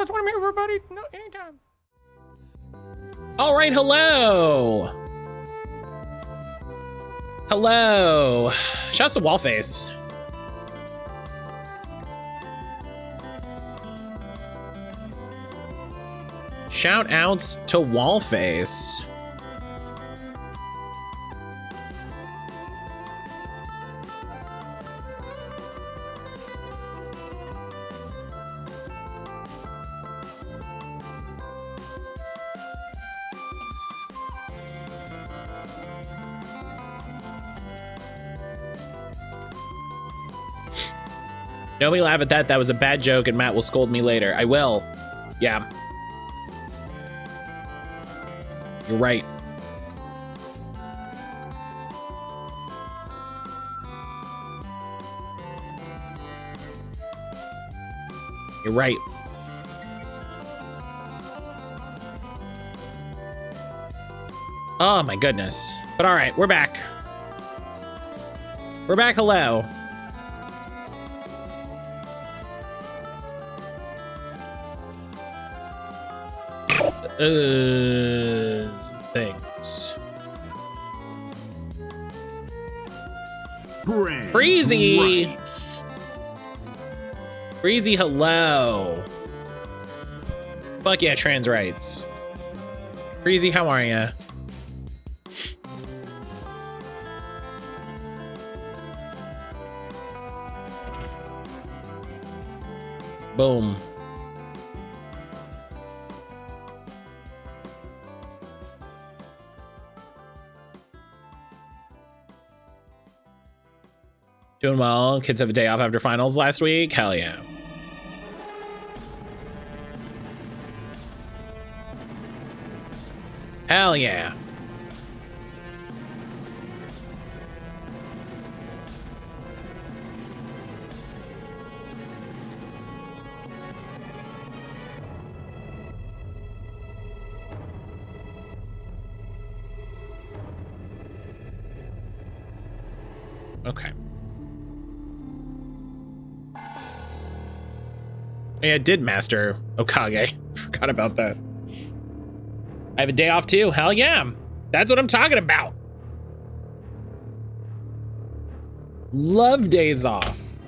Just want to meet everybody. No, anytime. All right, hello. Hello. Shouts to Wallface. Shout outs to Wallface. Nobody laugh at that. That was a bad joke and Matt will scold me later. I will. Yeah. You're right. You're right. Oh my goodness. But all right, we're back. We're back, hello. Things. Breezy! Rights. Breezy, hello. Fuck yeah, trans rights. Breezy, how are ya? Boom. Doing well. Kids have a day off after finals last week. Hell yeah. Hell yeah. Okay. Yeah, I did master Okage. Forgot about that. I have a day off too. Hell yeah. That's what I'm talking about. Love days off.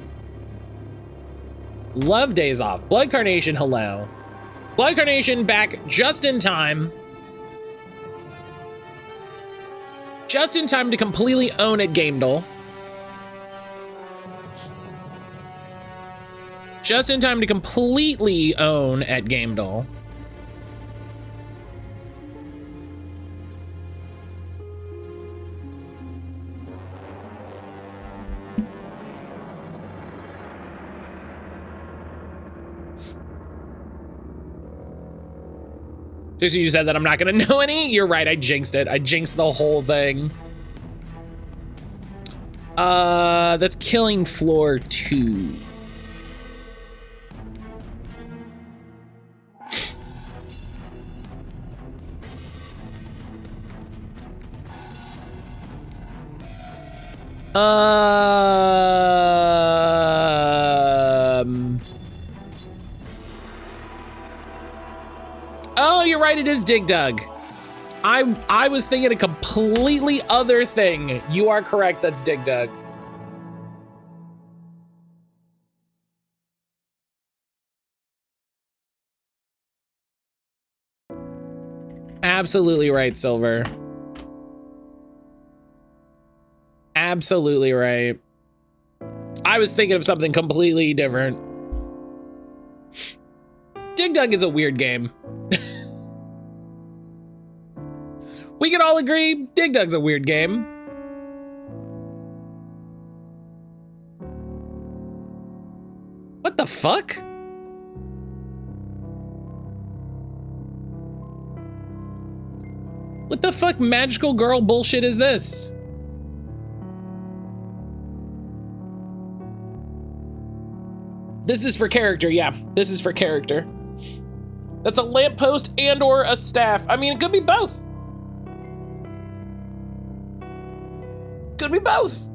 Love days off. Blood Carnation, hello. Blood Carnation back just in time. Just in time to completely own at Gamedel. Just in time to completely own at Gamedel. Just you said that I'm not gonna know any? You're right, I jinxed it. I jinxed the whole thing. That's killing floor 2. Oh, you're right, it is Dig Dug. I was thinking a completely other thing. You are correct, that's Dig Dug. Absolutely right, Silver. Absolutely right. I was thinking of something completely different. Dig Dug is a weird game. We can all agree, Dig Dug's a weird game. What the fuck? What the fuck magical girl bullshit is this? This is for character, yeah. This is for character. That's a lamppost and or a staff. I mean, it could be both. Could be both.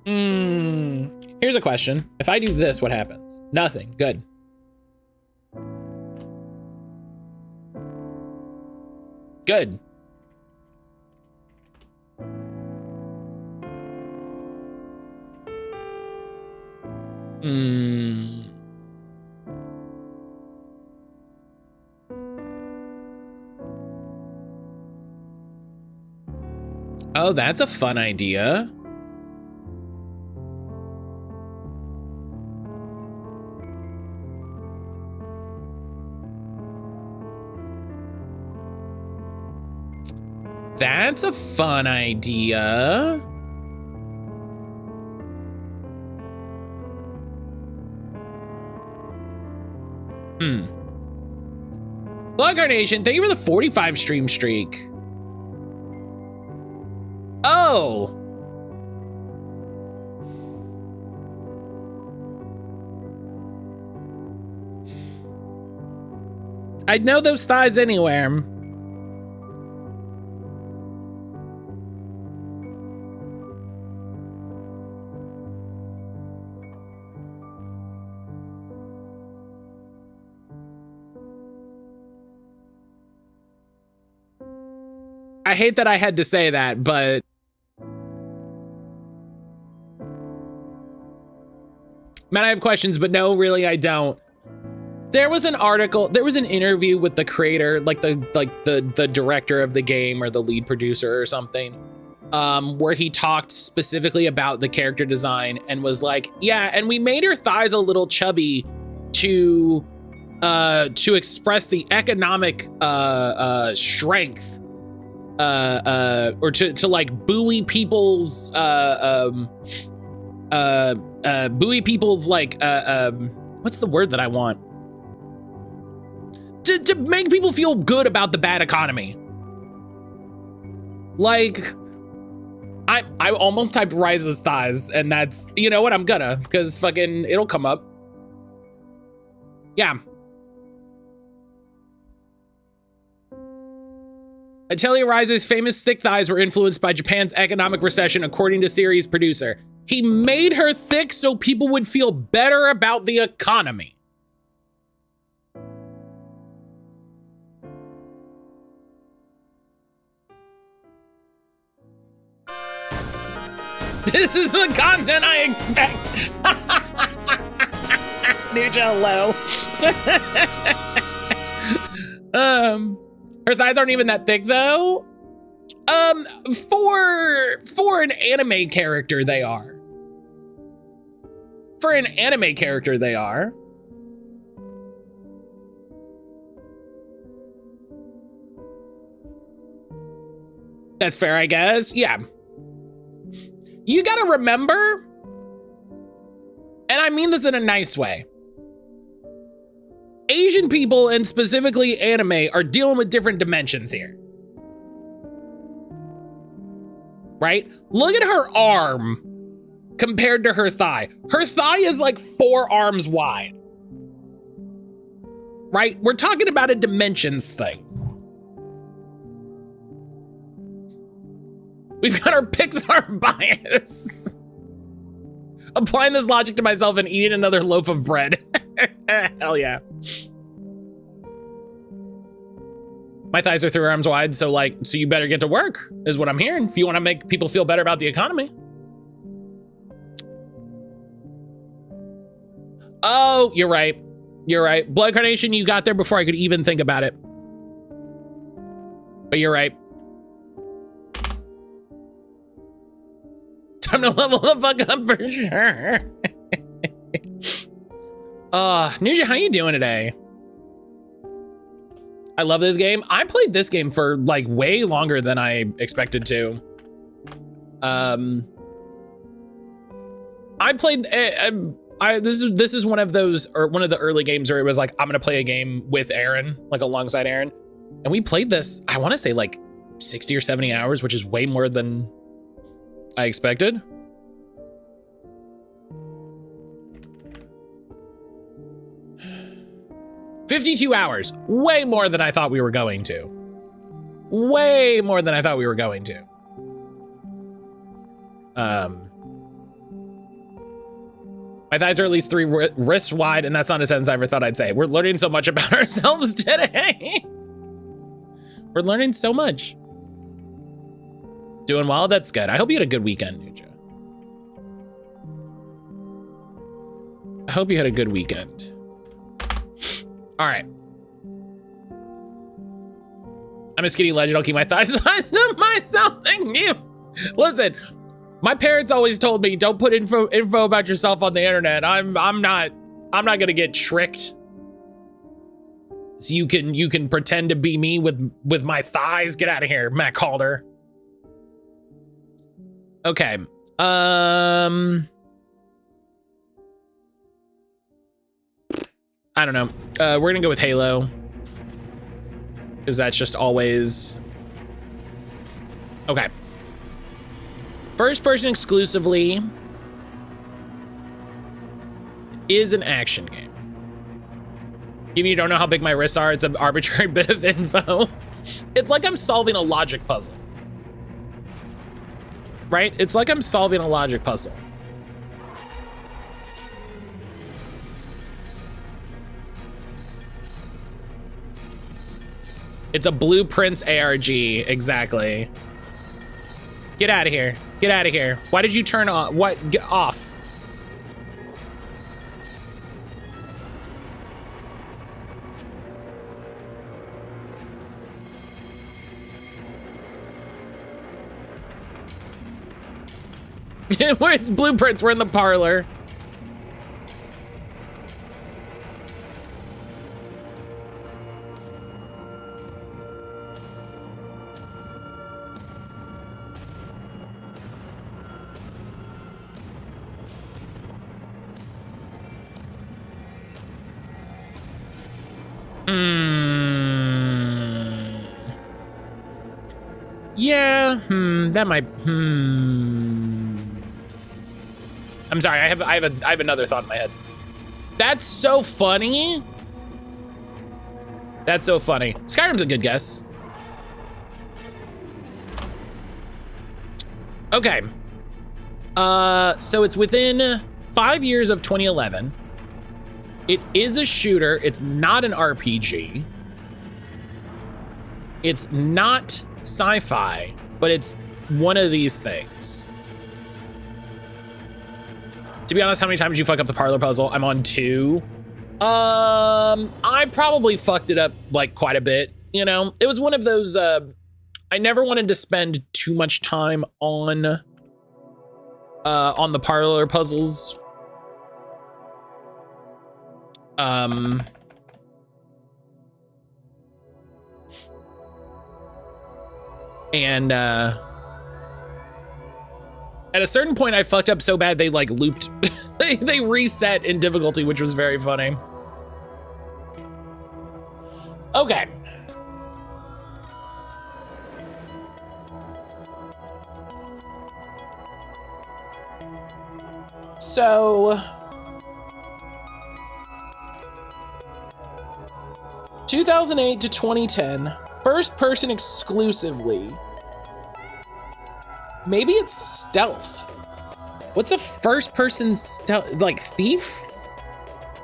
Here's a question. If I do this, what happens? Nothing. Good. Good. Oh, that's a fun idea. That's a fun idea. Blood Carnation, thank you for the 45 stream streak. Oh. I'd know those thighs anywhere. I hate that I had to say that, but man, I have questions, but no, really, I don't. There was an article, there was an interview with the creator, like the director of the game or the lead producer or something, where he talked specifically about the character design and was like, yeah, and we made her thighs a little chubby to express the economic strength. Or to like buoy people's like what's the word that I want? To make people feel good about the bad economy. Like I almost typed Ryze's thighs, and that's, you know what, I'm gonna, because fucking it'll come up. Yeah. Atelier Ryze's famous thick thighs were influenced by Japan's economic recession, according to series producer. He made her thick so people would feel better about the economy. This is the content I expect. Ninja low. Her thighs aren't even that thick though. For an anime character, they are. For an anime character, they are. That's fair, I guess. Yeah. You gotta remember, and I mean this in a nice way, Asian people, and specifically anime, are dealing with different dimensions here. Right? Look at her arm compared to her thigh. Her thigh is like 4 arms wide. Right? We're talking about a dimensions thing. We've got our Pixar bias. Applying this logic to myself and eating another loaf of bread. Hell yeah. My thighs are 3 arms wide, so you better get to work, is what I'm hearing, if you want to make people feel better about the economy. Oh, you're right. You're right. Blood Carnation, you got there before I could even think about it. But you're right. Time to level the fuck up for sure. Ninja, how you doing today? I love this game. I played this game for like way longer than I expected to. I played. This is one of those, or one of the early games where it was like, I'm gonna play a game with Aaron, like alongside Aaron, and we played this. I want to say like 60 or 70 hours, which is way more than I expected. $52 hours, way more than I thought we were going to. Way more than I thought we were going to. My thighs are at least 3 wrists wide, and that's not a sentence I ever thought I'd say. We're learning so much about ourselves today. We're learning so much. Doing well? That's good. I hope you had a good weekend, Nuja. I hope you had a good weekend. All right. I'm a skinny legend. I'll keep my thighs size to myself. Thank you. Listen, my parents always told me don't put info about yourself on the internet. I'm not gonna get tricked. So you can pretend to be me with my thighs. Get out of here, mattcaulder. Okay. I don't know. We're gonna go with Halo. Because that's just always... Okay. First person exclusively is an action game. Even if you don't know how big my wrists are, it's an arbitrary bit of info. It's like I'm solving a logic puzzle. Right? It's like I'm solving a logic puzzle. It's a Blueprints ARG, exactly. Get out of here. Get out of here. Why did you turn on? What? Get off. It's Blueprints. We're in the parlor. Yeah, that might, I'm sorry, I have another thought in my head. That's so funny. That's so funny. Skyrim's a good guess. Okay. So it's within 5 years of 2011. It is a shooter. It's not an RPG. It's not sci-fi, but it's one of these things. To be honest, how many times did you fuck up the parlor puzzle? I'm on 2. I probably fucked it up like quite a bit. You know, it was one of those, I never wanted to spend too much time on the parlor puzzles. And at a certain point I fucked up so bad they like looped, they reset in difficulty, which was very funny. Okay. So 2008 to 2010, first person exclusively. Maybe it's stealth. What's a first person stealth? Like Thief?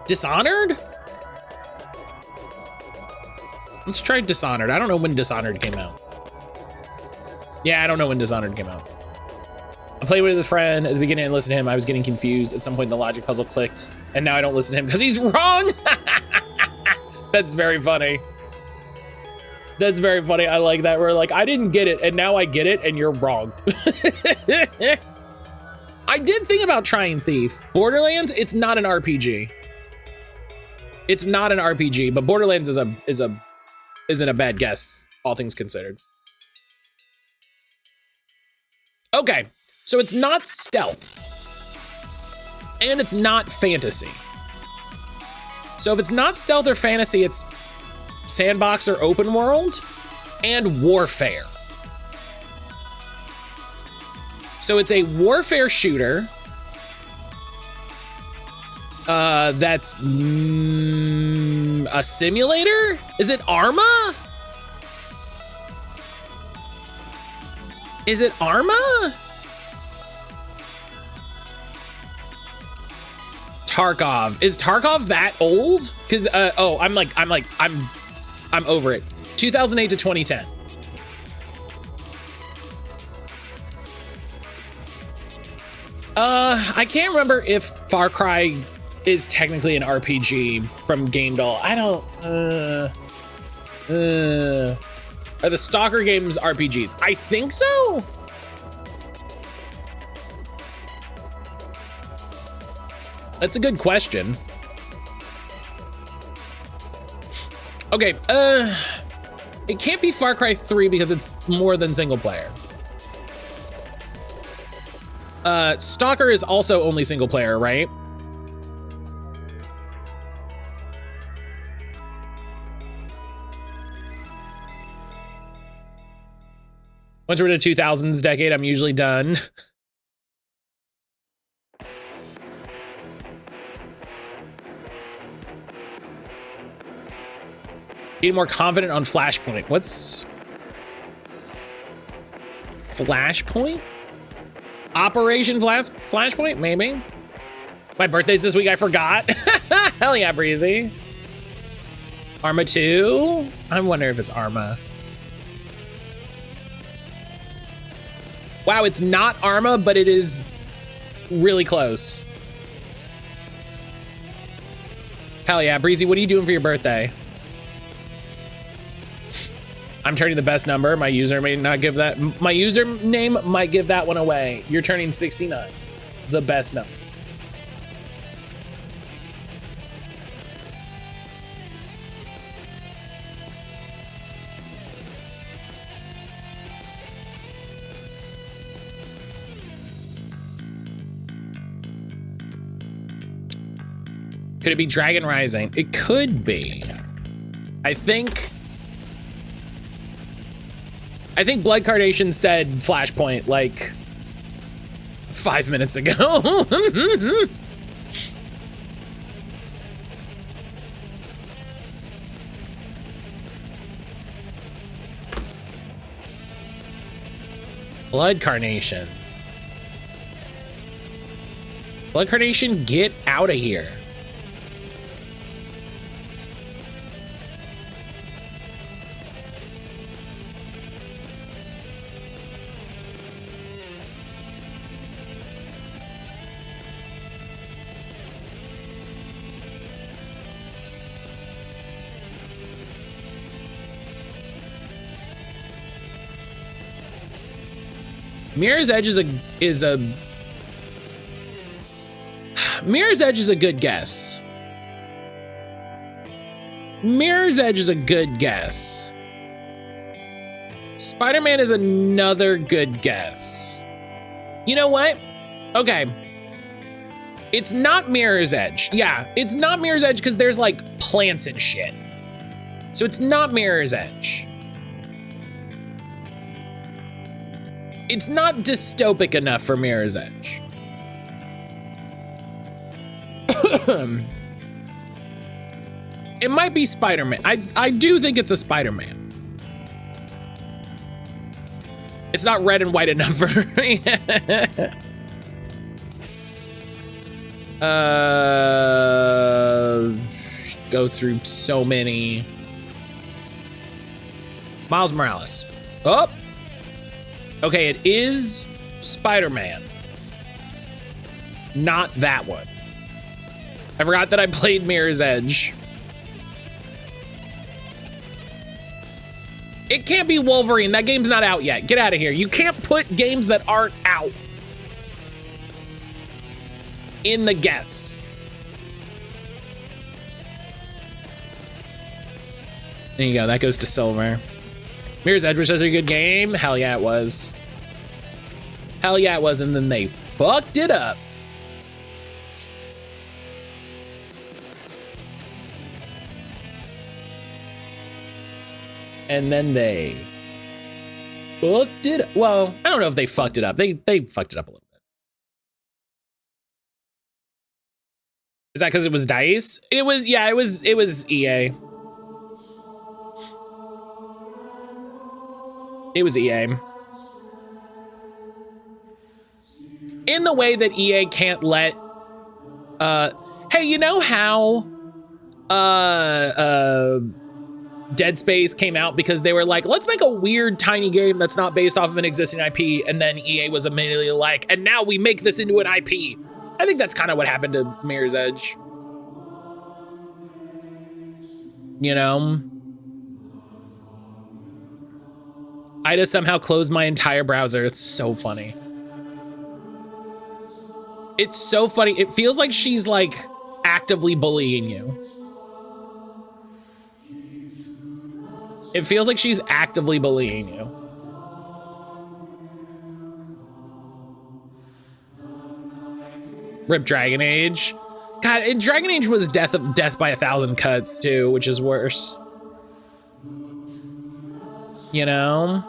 Dishonored? Let's try Dishonored. I don't know when Dishonored came out. Yeah, I don't know when Dishonored came out. I played with a friend at the beginning and listened to him. I was getting confused. At some point, the logic puzzle clicked, and now I don't listen to him because he's wrong. That's very funny. That's very funny. I like that. We're like, I didn't get it, and now I get it, and you're wrong. I did think about trying Thief. Borderlands, it's not an RPG. It's not an RPG, but Borderlands isn't a bad guess, all things considered. Okay, so it's not stealth, and it's not fantasy. So if it's not stealth or fantasy, it's sandbox or open world and warfare. So it's a warfare shooter that's a simulator? Is it Arma? Is it Arma? Tarkov. Is Tarkov that old? Cause oh, I'm over it. 2008 to 2010. I can't remember if Far Cry is technically an RPG from GameDoll. I don't, are the Stalker games RPGs? I think so. That's a good question. Okay, it can't be Far Cry 3 because it's more than single player. Stalker is also only single player, right? Once we're in the 2000s decade, I'm usually done. Getting more confident on Flashpoint. What's Flashpoint? Operation Flashpoint, maybe. My birthday's this week, I forgot. Hell yeah, Breezy. Arma 2? I wonder if it's Arma. Wow, it's not Arma, but it is really close. Hell yeah, Breezy, what are you doing for your birthday? I'm turning the best number. My user may not give that. My username might give that one away. You're turning 69. The best number. Could it be Dragon Rising? It could be. I think Blood Carnation said Flashpoint like 5 minutes ago. Blood Carnation. Blood Carnation, get out of here. Mirror's Edge is a Mirror's Edge is a good guess. Mirror's Edge is a good guess. Spider-Man is another good guess. You know what? Okay. It's not Mirror's Edge. Yeah, it's not Mirror's Edge because there's like plants and shit. So it's not Mirror's Edge. It's not dystopic enough for Mirror's Edge. It might be Spider-Man. I do think it's a Spider-Man. It's not red and white enough for me. Go through so many. Miles Morales. Oh. Okay, it is Spider-Man. Not that one. I forgot that I played Mirror's Edge. It can't be Wolverine. That game's not out yet. Get out of here. You can't put games that aren't out in the guess. There you go. That goes to silver. Mirror's Edge was such a good game. Hell yeah, it was. Hell yeah, it was. And then they fucked it up. And then they fucked it. Well, I don't know if they fucked it up. They fucked it up a little bit. Is that because it was DICE? It was, yeah, it was EA. It was EA. In the way that EA can't let, Hey, you know how Dead Space came out because they were like, let's make a weird tiny game that's not based off of an existing IP, and then EA was immediately like, and now we make this into an IP. I think that's kind of what happened to Mirror's Edge. You know? Ida somehow closed my entire browser. It's so funny. It's so funny. It feels like she's like actively bullying you. It feels like she's actively bullying you. Rip Dragon Age. God, and Dragon Age was death by 1,000 cuts too, which is worse. You know?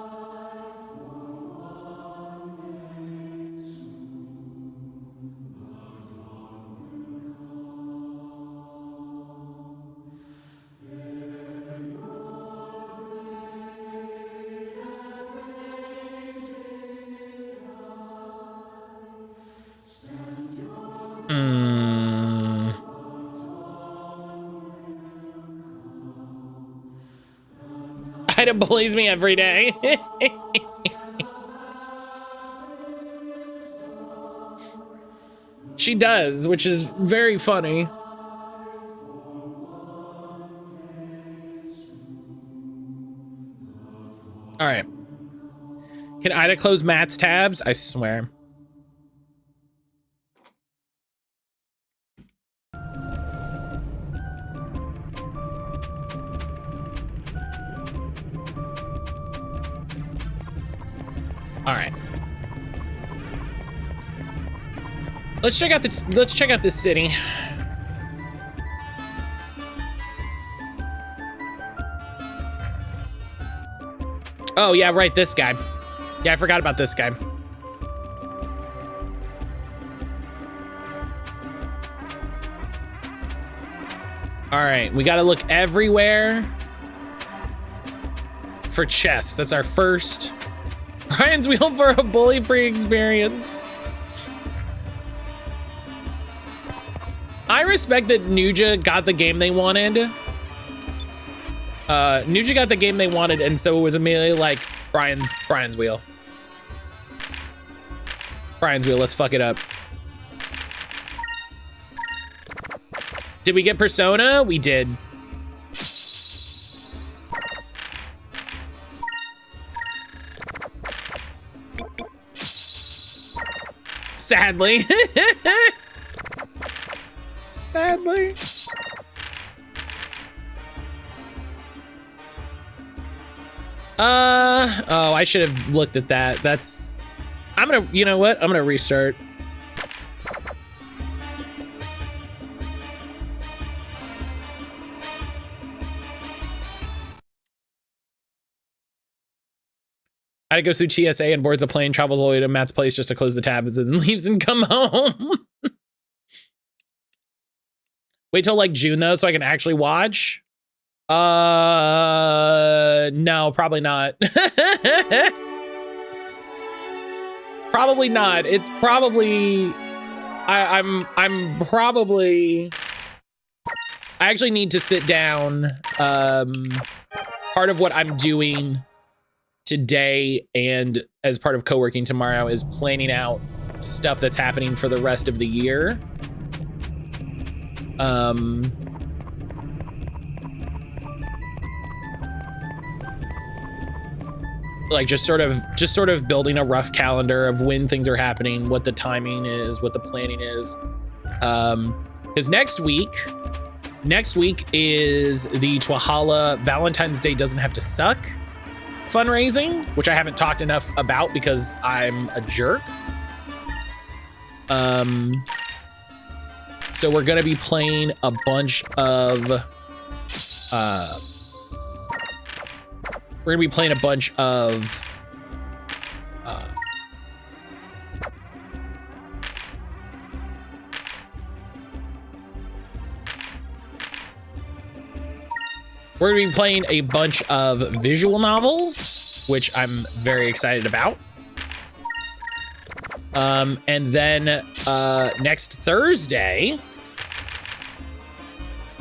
Ida bullies me every day. She does, which is very funny. All right. Can Ida close Matt's tabs? I swear. All right. Let's check out this city. Oh yeah, right, this guy. Yeah, I forgot about this guy. All right, we gotta look everywhere for chests. That's our first. Brian's wheel for a bully-free experience. I respect that Nuja got the game they wanted. Nuja got the game they wanted, and so it was immediately like Brian's wheel. Brian's wheel, let's fuck it up. Did we get Persona? We did. Sadly. Sadly. Oh, I should have looked at that. That's, you know what? I'm gonna restart. Ida goes through TSA and boards a plane, travels all the way to Matt's place just to close the tabs and then leaves and come home. Wait till like June though, so I can actually watch. No, probably not. Probably not. It's probably, I'm probably, I actually need to sit down. Part of what I'm doing today and as part of co-working tomorrow is planning out stuff that's happening for the rest of the year. Like just sort of building a rough calendar of when things are happening, what the timing is, what the planning is. Because next week is the Twahala Valentine's Day Doesn't Have to Suck fundraising, which I haven't talked enough about because I'm a jerk. So we're gonna be playing a bunch of we're gonna be playing a bunch of visual novels, which I'm very excited about. And then next Thursday,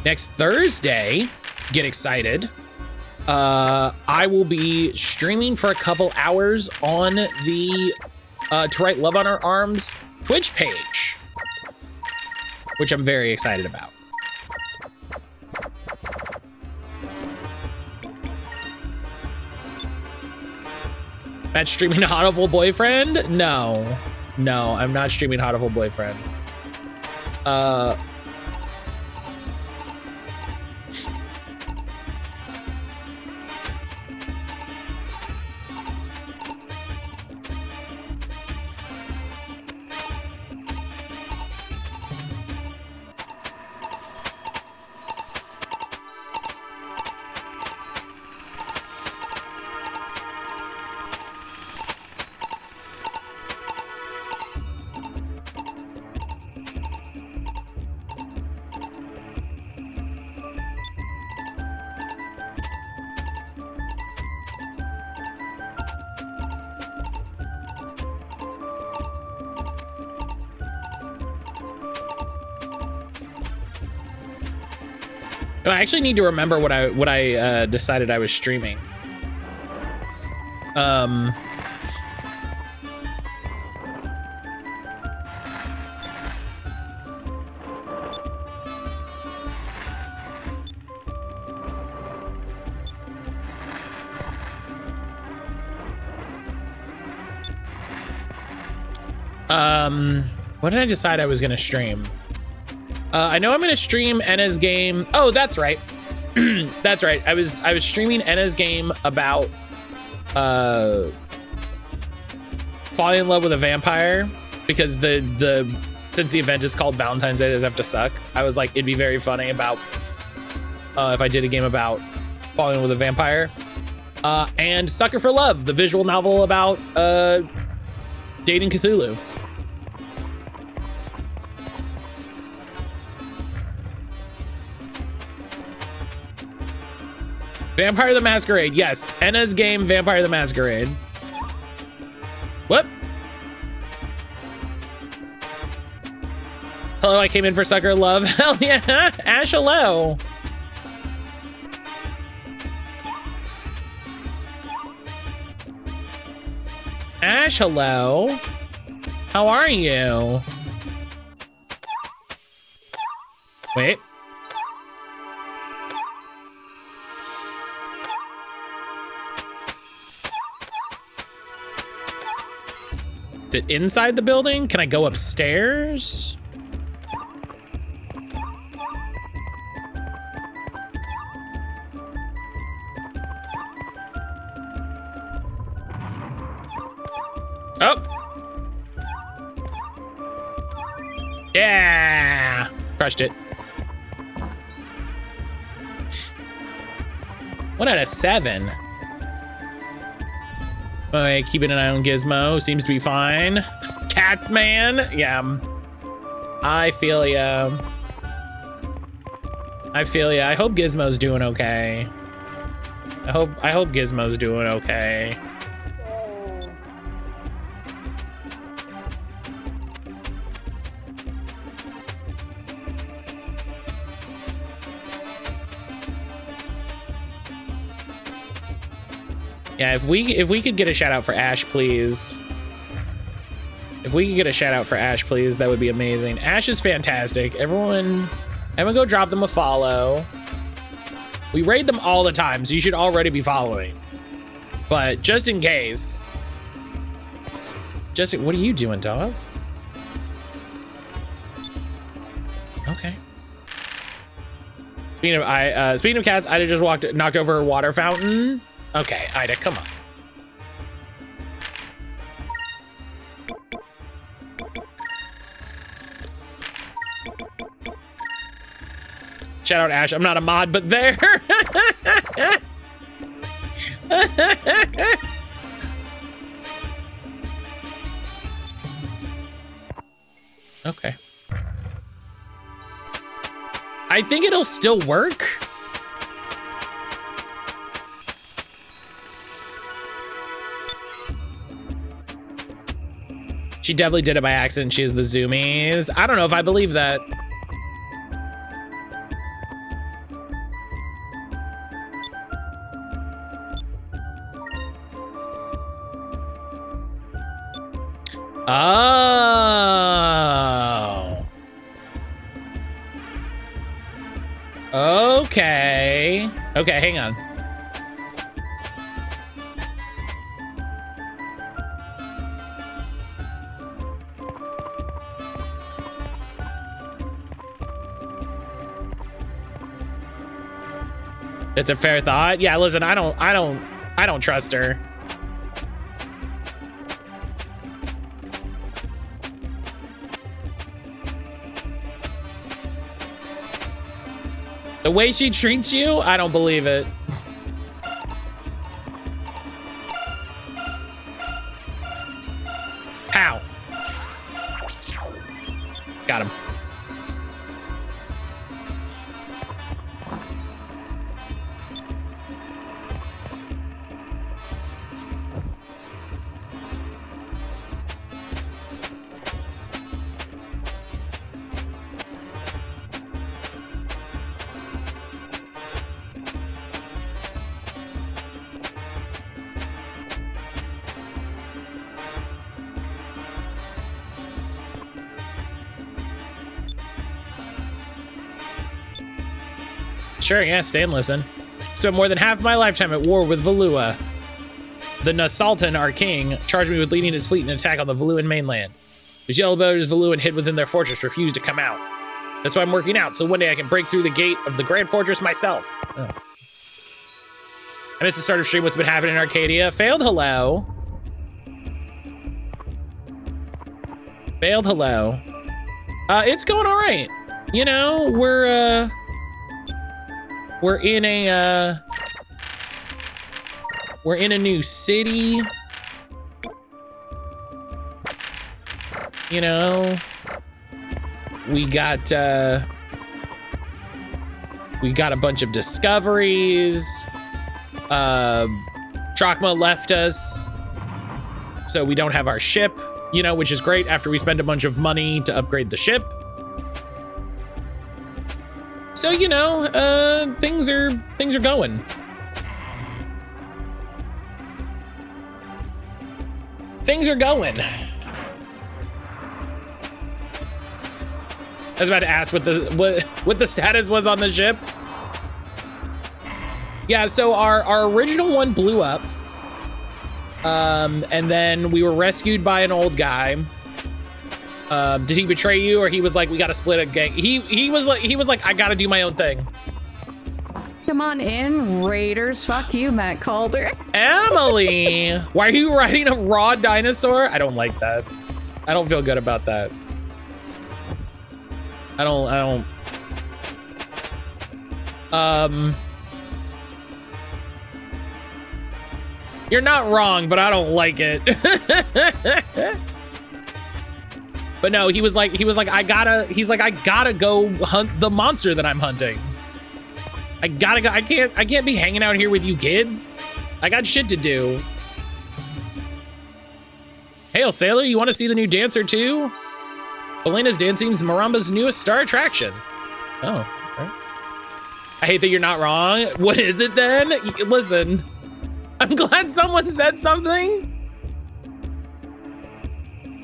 Next Thursday, get excited. I will be streaming for a couple hours on the To Write Love on Our Arms Twitch page, which I'm very excited about. Matt streaming Hotful Boyfriend? No, I'm not streaming Hotful Boyfriend. I actually need to remember what I decided I was streaming. What did I decide I was gonna stream? I know I'm gonna stream Enna's game. Oh, that's right. That's right. I was streaming Enna's game about falling in love with a vampire, because since the event is called Valentine's Day Doesn't Have to Suck, I was like, it'd be very funny about if I did a game about falling in love with a vampire. And Sucker for Love, the visual novel about dating Cthulhu. Vampire the Masquerade, yes. Enna's game, Vampire the Masquerade. What? Hello, I came in for Sucker Love. Hell yeah, Ash, hello. Ash, hello. How are you? Wait. Is it inside the building? Can I go upstairs? Oh. Yeah. Crushed it. 1 out of 7. Okay, keeping an eye on Gizmo. Seems to be fine. Cats, man. Yeah. I feel ya. I feel ya. I hope Gizmo's doing okay. I hope Gizmo's doing okay. Yeah, if we could get a shout out for Ash, please. If we could get a shout out for Ash, please, that would be amazing. Ash is fantastic. Everyone go drop them a follow. We raid them all the time, so you should already be following. But just in case. What are you doing, dog? Okay. Speaking of cats, Ida just knocked over a water fountain. Okay, Ida, come on. Shout out Ash, I'm not a mod, but there. Okay. I think it'll still work. She definitely did it by accident. She has the zoomies. I don't know if I believe that. Oh. Okay. Okay, hang on. It's a fair thought. Yeah, listen, I don't trust her. The way she treats you, I don't believe it. How? Got him. Sure, yeah, stay and listen. Spent more than half my lifetime at war with Valua. The Nasaltan, our king, charged me with leading his fleet in an attack on the Valuan mainland. His yellow boaters Valuan hid within their fortress refused to come out. That's why I'm working out, so one day I can break through the gate of the Grand Fortress myself. Oh. I missed the start of stream. What's been happening in Arcadia? Failed hello. Failed hello. It's going all right. You know, we're in a new city. You know, we got a bunch of discoveries. Drachma left us, so we don't have our ship, you know, which is great after we spend a bunch of money to upgrade the ship. So, you know, things are going. Things are going. I was about to ask what the status was on the ship. Yeah, so our original one blew up. And then we were rescued by an old guy. Did he betray you, or he was like, we gotta split a gang? He was like, I gotta do my own thing. Come on in, Raiders. Fuck you, mattcaulder. Emily, why are you riding a raw dinosaur? I don't like that. I don't feel good about that. I don't. You're not wrong, but I don't like it. But no, he was like, I gotta go hunt the monster that I'm hunting. I gotta go. I can't be hanging out here with you kids. I got shit to do. Hail, sailor, you want to see the new dancer too? Elena's dancing is Maramba's newest star attraction. Oh, okay. I hate that you're not wrong. What is it then? Listen, I'm glad someone said something.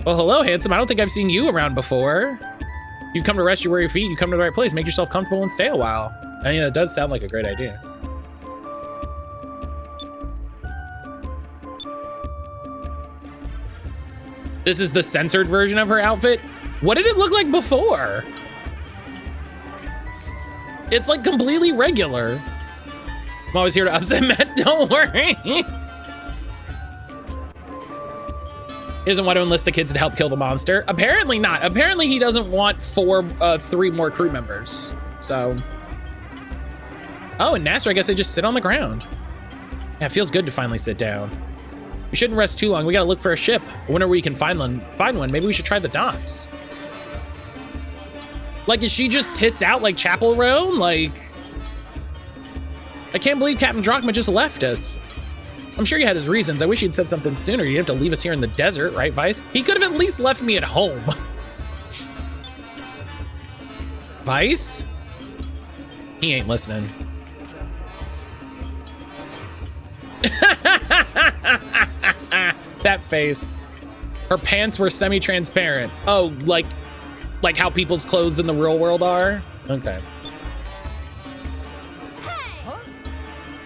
Well, hello, handsome. I don't think I've seen you around before. You've come to rest your weary feet. You come to the right place. Make yourself comfortable and stay a while. I mean, that does sound like a great idea. This is the censored version of her outfit. What did it look like before? It's like completely regular. I'm always here to upset Matt, don't worry. He doesn't want to enlist the kids to help kill the monster. Apparently not. Apparently he doesn't want 3 more crew members. So. Oh, and Nasser, I guess they just sit on the ground. Yeah, it feels good to finally sit down. We shouldn't rest too long. We gotta look for a ship. Whenever we can find one, maybe we should try the docks. Like, is she just tits out like Chapel Roan? Like, I can't believe Captain Drachma just left us. I'm sure he had his reasons. I wish he'd said something sooner. You'd have to leave us here in the desert, right, Vyse? He could have at least left me at home. Vyse? He ain't listening. That face. Her pants were semi-transparent. Oh, like how people's clothes in the real world are? Okay.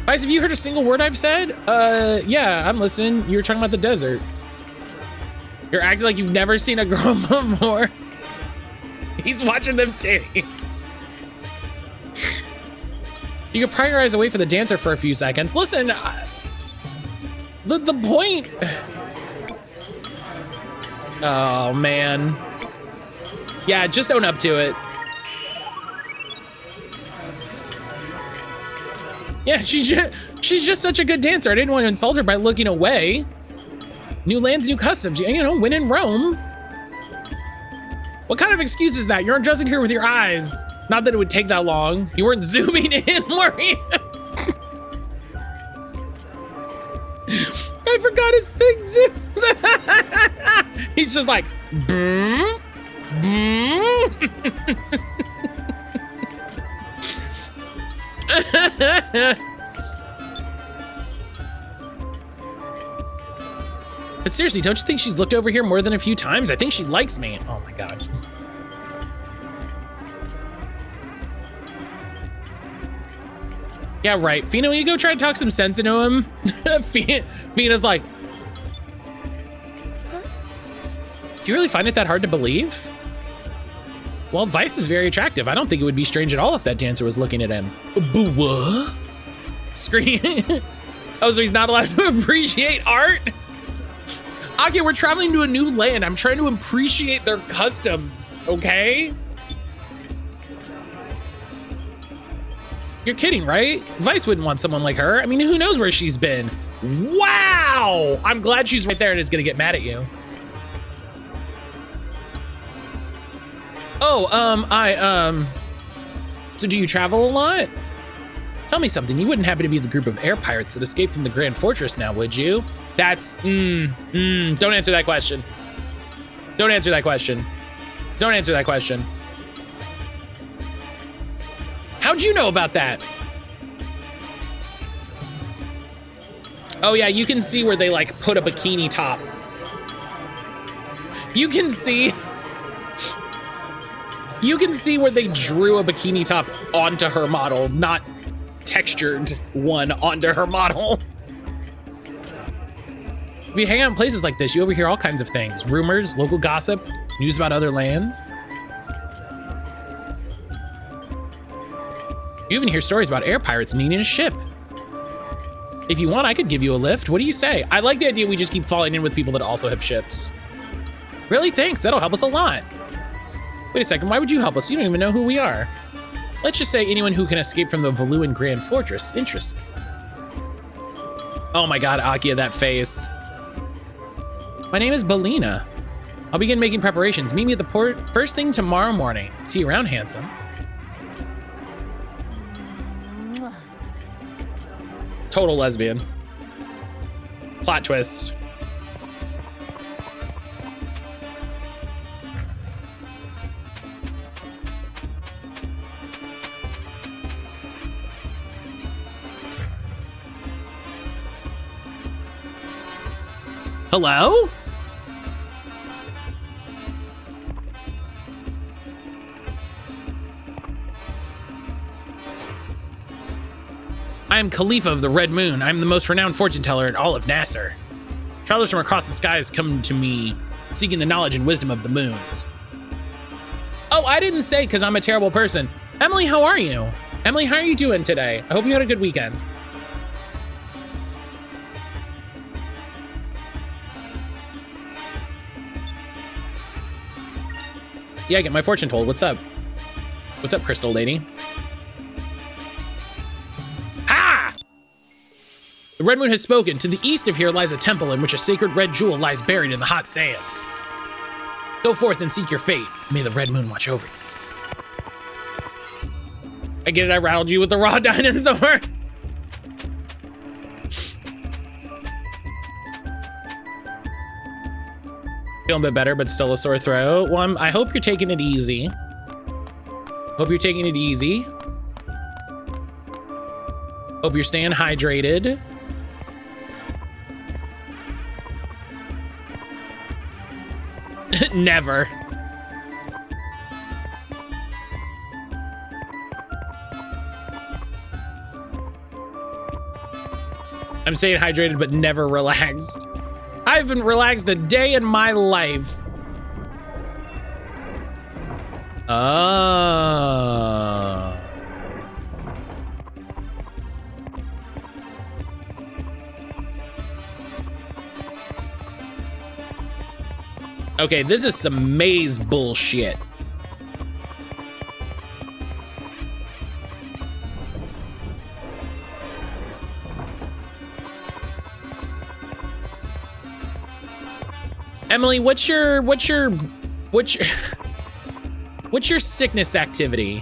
Vyse, have you heard a single word I've said? Yeah, I'm listening. You were talking about the desert. You're acting like you've never seen a girl before. He's watching them titties. You could pry your eyes away from the dancer for a few seconds. Listen, the point. Oh man. Yeah, just own up to it. Yeah, she's just such a good dancer. I didn't want to insult her by looking away. New lands, new customs. You know, win in Rome. What kind of excuse is that? You're undressing here with your eyes. Not that it would take that long. You weren't zooming in, were you? I forgot his thing zooms. He's just like, boom, boom. But seriously, don't you think she's looked over here more than a few times? I think she likes me. Oh my God. Yeah, right. Fina, will you go try to talk some sense into him? Fina's like, do you really find it that hard to believe? Well, Vyse is very attractive. I don't think it would be strange at all if that dancer was looking at him. What? Scream. Oh, so he's not allowed to appreciate art? Okay, we're traveling to a new land. I'm trying to appreciate their customs, okay? You're kidding, right? Vyse wouldn't want someone like her. I mean, who knows where she's been? Wow! I'm glad she's right there and is gonna get mad at you. Oh, so do you travel a lot? Tell me something, you wouldn't happen to be the group of air pirates that escaped from the Grand Fortress now, would you? That's, don't answer that question. Don't answer that question. Don't answer that question. How'd you know about that? Oh yeah, you can see where they like put a bikini top. You can see where they drew a bikini top onto her model, not textured one onto her model. If you hang out in places like this, you overhear all kinds of things. Rumors, local gossip, news about other lands. You even hear stories about air pirates needing a ship. If you want, I could give you a lift. What do you say? I like the idea we just keep falling in with people that also have ships. Really? Thanks, that'll help us a lot. Wait a second, why would you help us? You don't even know who we are. Let's just say anyone who can escape from the Valuan Grand Fortress interests me. Oh my God, Arcadia, that face. My name is Belina. I'll begin making preparations. Meet me at the port first thing tomorrow morning. See you around, handsome. Total lesbian. Plot twist. Hello? I am Khalifa of the Red Moon. I am the most renowned fortune teller in all of Nasser. Travelers from across the skies come to me, seeking the knowledge and wisdom of the moons. Oh, I didn't say because I'm a terrible person. Emily, how are you? Emily, how are you doing today? I hope you had a good weekend. Yeah, I get my fortune told. What's up? What's up, Crystal Lady? Ha! The Red Moon has spoken. To the east of here lies a temple in which a sacred red jewel lies buried in the hot sands. Go forth and seek your fate. May the Red Moon watch over you. I get it, I rattled you with the raw dinosaur. Feeling a bit better, but still a sore throat. Well, I hope you're taking it easy. Hope you're taking it easy. Hope you're staying hydrated. Never. I'm staying hydrated, but never relaxed. I haven't relaxed a day in my life. Okay, this is some maze bullshit. Emily, what's your sickness activity?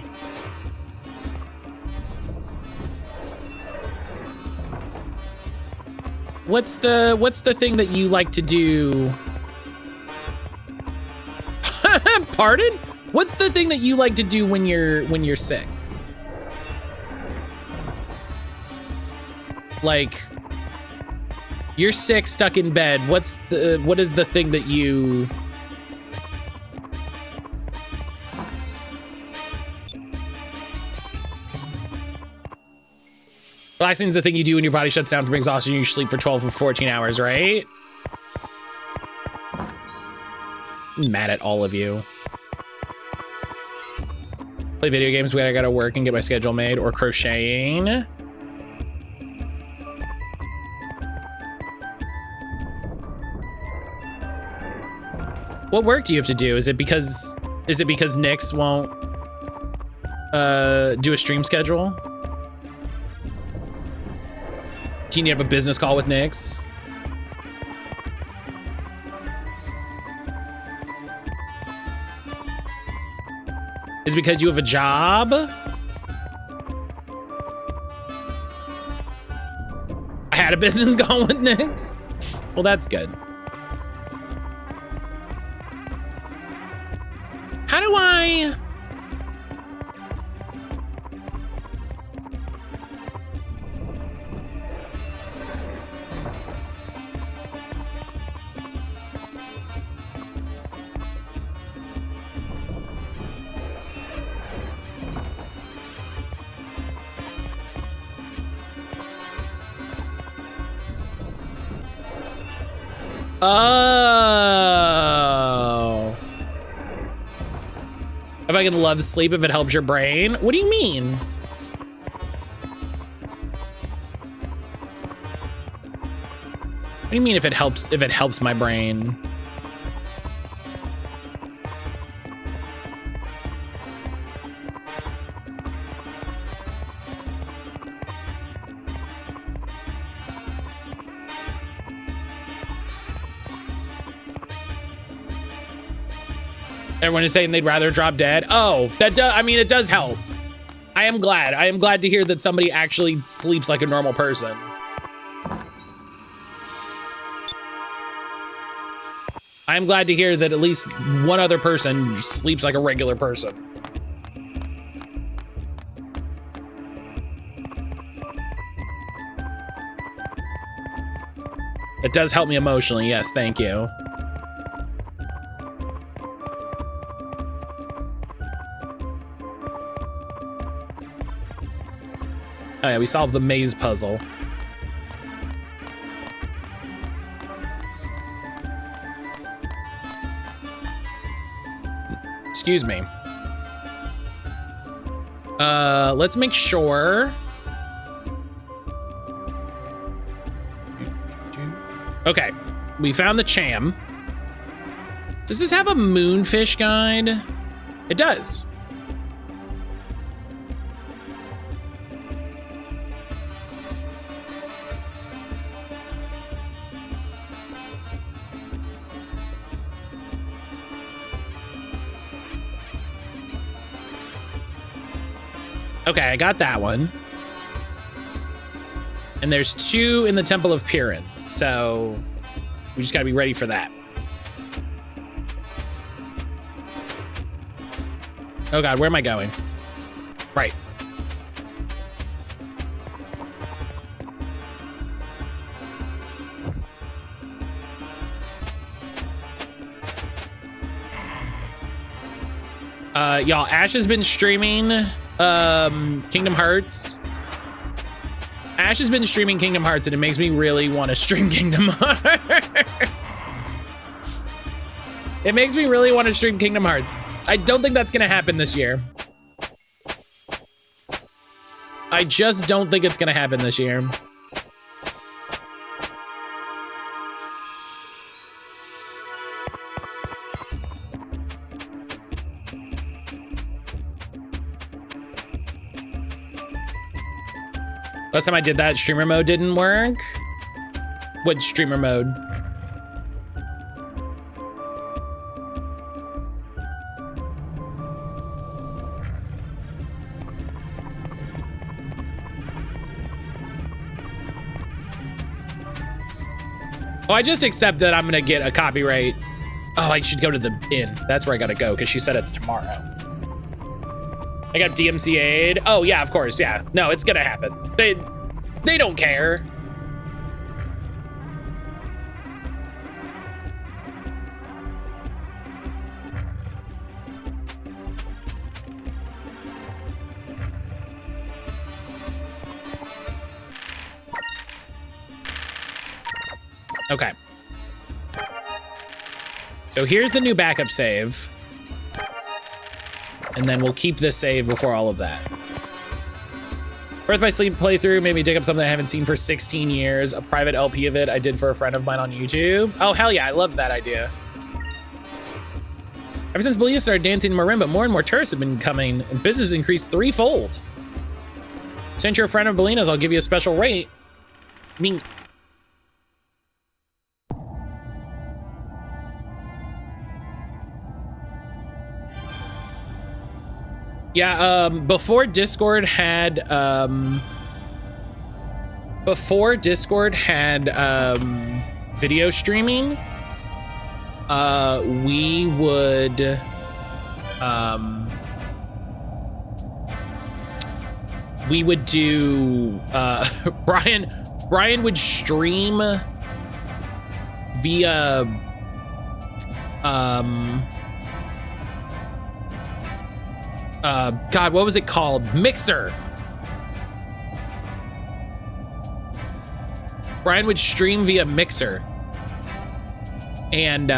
What's the thing that you like to do? Pardon? What's the thing that you like to do when you're sick? Like, you're sick, stuck in bed. What is the thing that you... Relaxing is the thing you do when your body shuts down from exhaustion. You sleep for 12 or 14 hours, right? I'm mad at all of you. Play video games when I gotta work and get my schedule made, or crocheting. What work do you have to do? Is it because Nyx won't do a stream schedule? Do you need to have a business call with Nyx? Is it because you have a job? I had a business call with Nyx? Well, that's good. How do I... Oh. If I can love sleep if it helps your brain? What do you mean? What do you mean if it helps my brain? Everyone is saying they'd rather drop dead. Oh, that does, I mean, it does help. I am glad to hear that somebody actually sleeps like a normal person. I'm glad to hear that at least one other person sleeps like a regular person. It does help me emotionally, yes, thank you. Oh yeah, we solved the maze puzzle. Excuse me. Let's make sure. Okay, we found the Cham. Does this have a moonfish guide? It does. Okay, I got that one. And there's 2 in the Temple of Piran, so we just gotta be ready for that. Oh God, where am I going? Right. Y'all, Ash has been streaming Kingdom Hearts. Ash has been streaming Kingdom Hearts, and it makes me really want to stream Kingdom Hearts. It makes me really want to stream Kingdom Hearts. I don't think that's gonna happen this year. I just don't think it's gonna happen this year. Last time I did that, streamer mode didn't work. What streamer mode? Oh, I just accept that I'm gonna get a copyright. Oh, I should go to the inn. That's where I gotta go, because she said it's tomorrow. I got DMCA'd. Oh yeah, of course, yeah. No, it's gonna happen. They don't care. Okay. So here's the new backup save. And then we'll keep this save before all of that. Birth by Sleep playthrough made me dig up something I haven't seen for 16 years. A private LP of it I did for a friend of mine on YouTube. Oh, hell yeah, I love that idea. Ever since Belinda started dancing in marimba, more and more tourists have been coming, and business increased threefold. Since you're a friend of Belinda's, I'll give you a special rate. I mean, yeah, before Discord had video streaming, we would do Brian would stream via God, what was it called? Mixer. Brian would stream via Mixer. And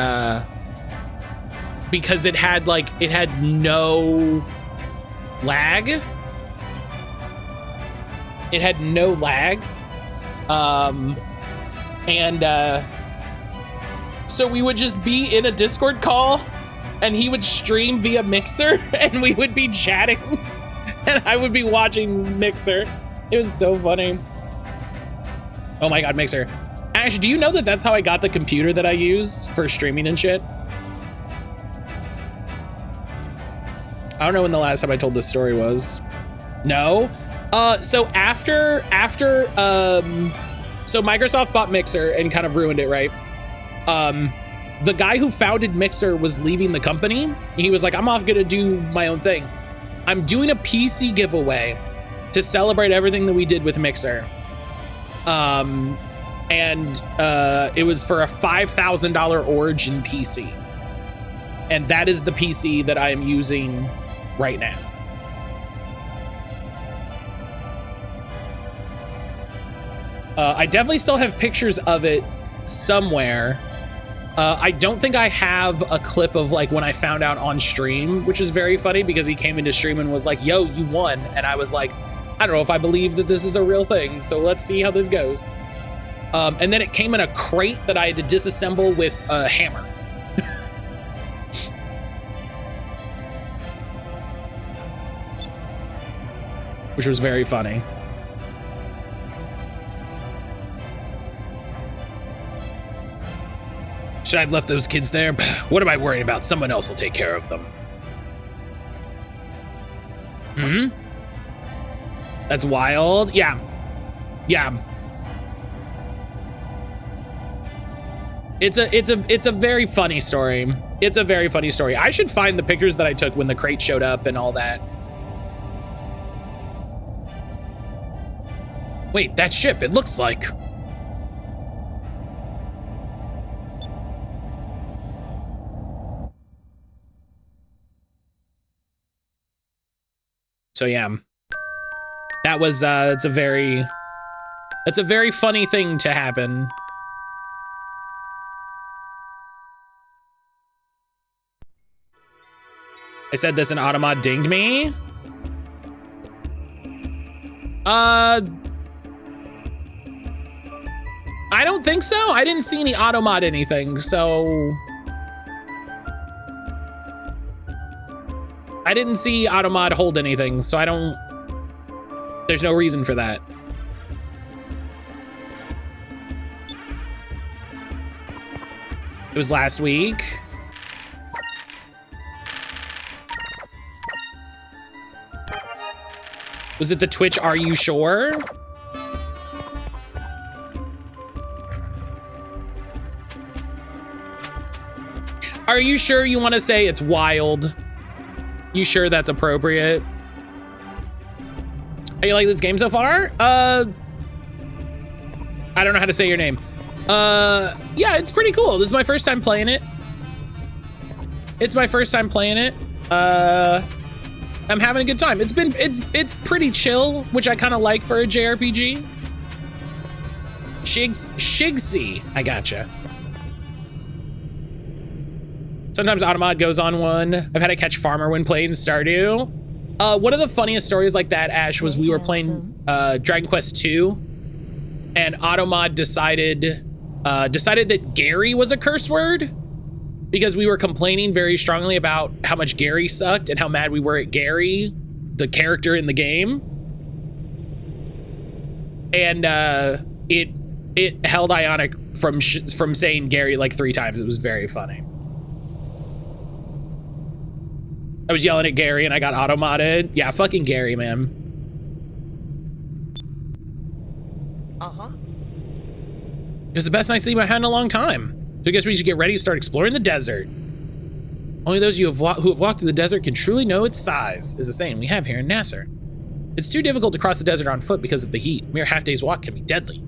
because it had no lag. It had no lag. So we would just be in a Discord call and he would stream via Mixer and we would be chatting and I would be watching Mixer. It was so funny. Oh my God, Mixer. Ash, do you know that that's how I got the computer that I use for streaming and shit? I don't know when the last time I told this story was. No? So after so Microsoft bought Mixer and kind of ruined it, right? The guy who founded Mixer was leaving the company. He was like, I'm off gonna do my own thing. I'm doing a PC giveaway to celebrate everything that we did with Mixer. It was for a $5,000 Origin PC. And that is the PC that I am using right now. I definitely still have pictures of it somewhere. I don't think I have a clip of like when I found out on stream, which is very funny because he came into stream and was like, yo, you won. And I was like, I don't know if I believe that this is a real thing. So let's see how this goes. And then it came in a crate that I had to disassemble with a hammer. Which was very funny. Should I have left those kids there? What am I worrying about? Someone else will take care of them. Hmm? That's wild. Yeah. Yeah. It's a very funny story. It's a very funny story. I should find the pictures that I took when the crate showed up and all that. Wait, that ship, it looks like. So yeah, that was that's a very funny thing to happen. I said this and Automod dinged me. I don't think so. I didn't see any Automod anything, so. I didn't see Automod hold anything, so I don't, there's no reason for that. It was last week. Was it the Twitch Are You Sure? Are you sure you want to say it's wild? You sure that's appropriate? Are you like this game so far? I don't know how to say your name. Yeah, it's pretty cool. This is my first time playing it. It's my first time playing it. I'm having a good time. It's pretty chill, which I kind of like for a JRPG. Shigsy, I gotcha. Sometimes Automod goes on one. I've had to catch Farmer when playing Stardew. One of the funniest stories like that, Ash, was we were playing Dragon Quest II, and Automod decided that Gary was a curse word because we were complaining very strongly about how much Gary sucked and how mad we were at Gary, the character in the game. And it held Ionic from saying Gary like 3 times. It was very funny. I was yelling at Gary and I got auto-modded. Yeah, fucking Gary, man. Uh-huh. It was the best night's sleep I've had in a long time. So I guess we should get ready to start exploring the desert. Only those who have walked through the desert can truly know its size, is a saying we have here in Nasser. It's too difficult to cross the desert on foot because of the heat. A mere half day's walk can be deadly.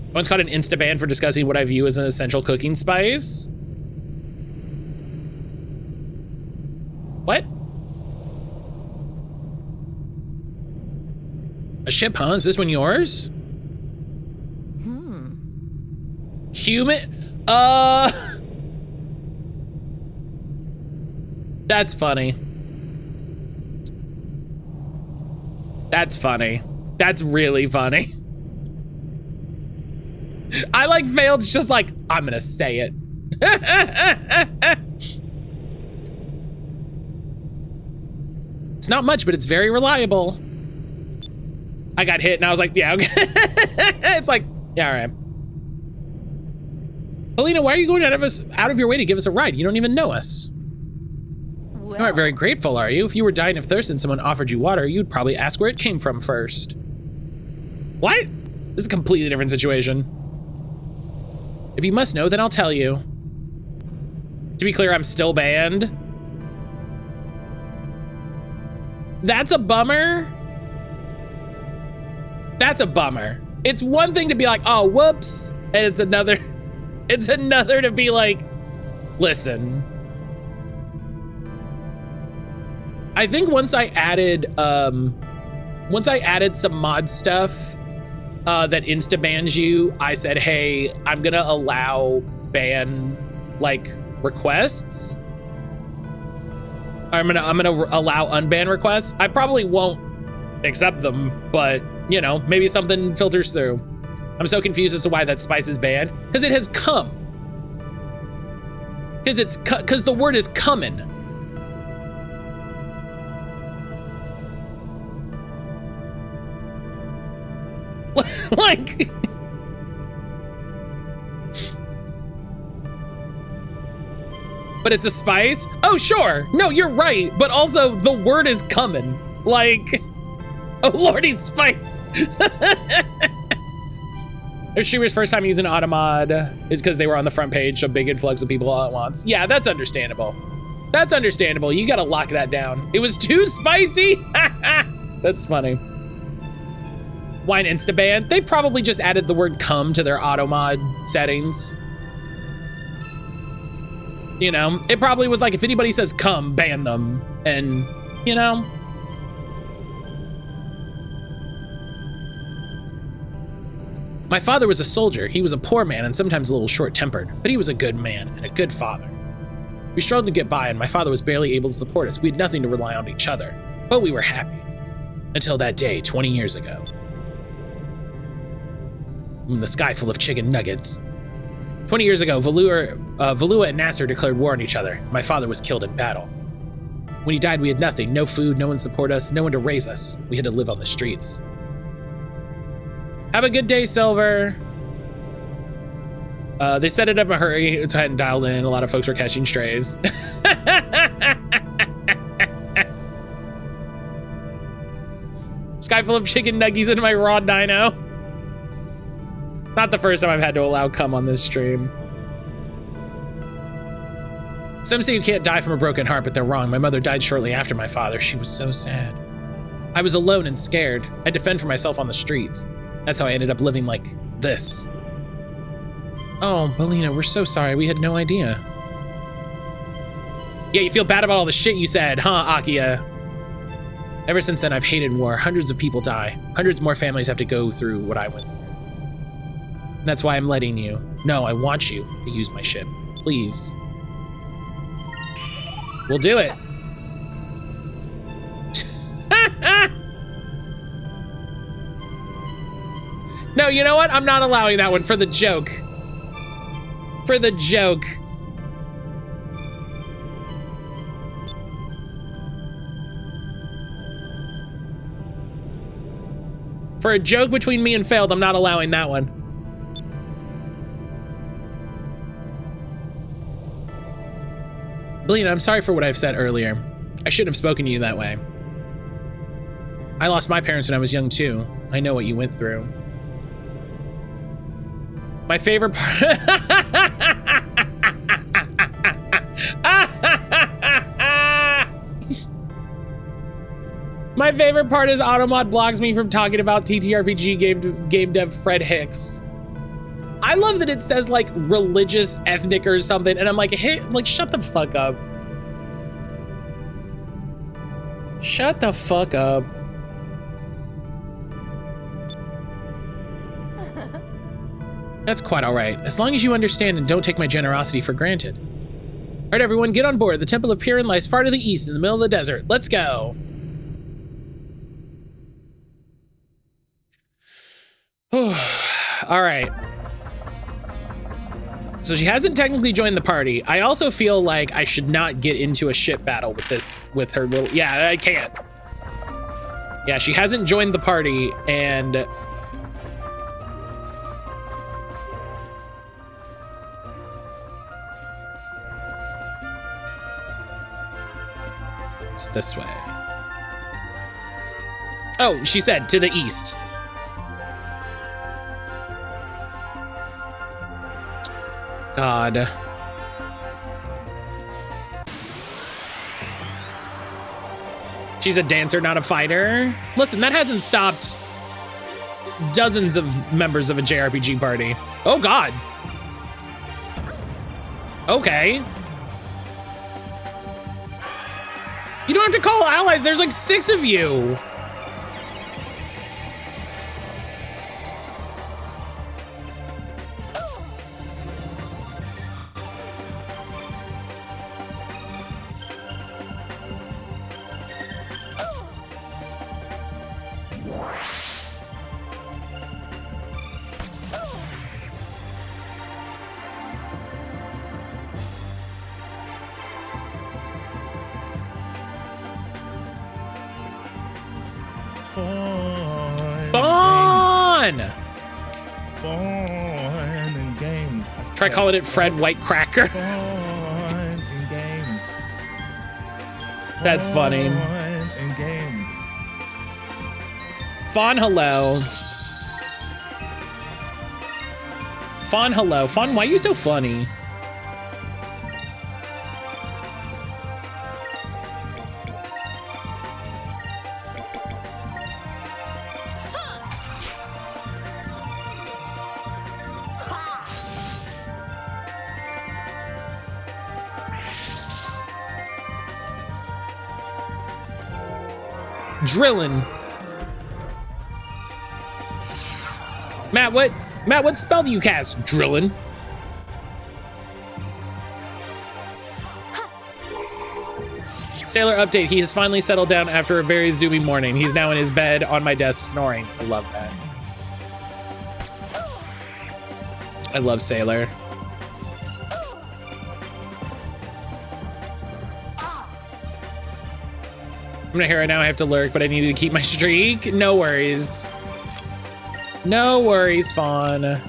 I once caught an Insta-ban for discussing what I view as an essential cooking spice. What? A ship, huh? Is this one yours? Human? That's funny. That's funny. That's really funny. I like failed just like, I'm gonna say it. It's not much, but it's very reliable. I got hit and I was like, yeah, okay. It's like, yeah, all right. Helena, why are you going out of your way to give us a ride? You don't even know us. Well, You aren't very grateful, are you? If you were dying of thirst and someone offered you water, you'd probably ask where it came from first. What? This is a completely different situation. If you must know, then I'll tell you. To be clear, I'm still banned. That's a bummer. That's a bummer. It's one thing to be like, oh, whoops. And it's another to be like, listen. I think once I added some mod stuff that insta bans you, I said, hey, I'm gonna allow ban like requests. I'm gonna allow unban requests. I probably won't accept them, but you know, maybe something filters through. I'm so confused as to why that spice is banned. Because it has come. Because the word is coming. Like. But it's a spice? Oh, sure. No, you're right. But also, the word is coming. Like, oh, lordy spice. If streamer's first time using Automod is because they were on the front page, so big influx of people all at once. Yeah, that's understandable. That's understandable. You gotta lock that down. It was too spicy. That's funny. Wine Instaban. They probably just added the word come to their Automod settings. You know, it probably was like, if anybody says come, ban them. And, you know. My father was a soldier. He was a poor man and sometimes a little short-tempered, but he was a good man and a good father. We struggled to get by and my father was barely able to support us. We had nothing to rely on each other, but we were happy. Until that day, 20 years ago. In the sky full of chicken nuggets. 20 years ago, Valua and Nasser declared war on each other. My father was killed in battle. When he died, we had nothing. No food, no one to support us, no one to raise us. We had to live on the streets. Have a good day, Silver. They set it up in a hurry. It's hadn't dialed in. A lot of folks were catching strays. Sky full of chicken nuggies in my raw dino. Not the first time I've had to allow cum on this stream. Some say you can't die from a broken heart, but they're wrong. My mother died shortly after my father. She was so sad. I was alone and scared. I had to fend for myself on the streets. That's how I ended up living like this. Oh, Belina, we're so sorry. We had no idea. Yeah, you feel bad about all the shit you said, huh, Arcadia? Ever since then, I've hated war. Hundreds of people die. Hundreds more families have to go through what I went through. And that's why I'm letting you. No, I want you to use my ship. Please. We'll do it. No, you know what? I'm not allowing that one for the joke. For the joke. For a joke between me and Failed, I'm not allowing that one. Belina, I'm sorry for what I've said earlier. I shouldn't have spoken to you that way. I lost my parents when I was young too. I know what you went through. My favorite part. My favorite part is Automod blocks me from talking about TTRPG game dev Fred Hicks. I love that it says like religious, ethnic or something, and I'm like, hey, like shut the fuck up. Shut the fuck up. That's quite all right, as long as you understand and don't take my generosity for granted. All right, everyone, get on board. The Temple of Piran lies far to the east in the middle of the desert. Let's go. All right. So she hasn't technically joined the party. I also feel like I should not get into a ship battle with this, with her little, yeah, I can't. Yeah, she hasn't joined the party and it's this way. Oh, she said to the east. God. She's a dancer, not a fighter. Listen, that hasn't stopped dozens of members of a JRPG party. Oh God. Okay. You don't have to call allies, there's like 6 of you. Try calling it Fred White Cracker. That's funny. Fawn, hello. Fawn, hello. Fawn, why are you so funny? Drillin'. Matt, what spell do you cast? Drillin'. Sailor update, he has finally settled down after a very zoomy morning. He's now in his bed on my desk snoring. I love that. I love Sailor. I'm gonna hear right now I have to lurk, but I needed to keep my streak. No worries. No worries, Fawn.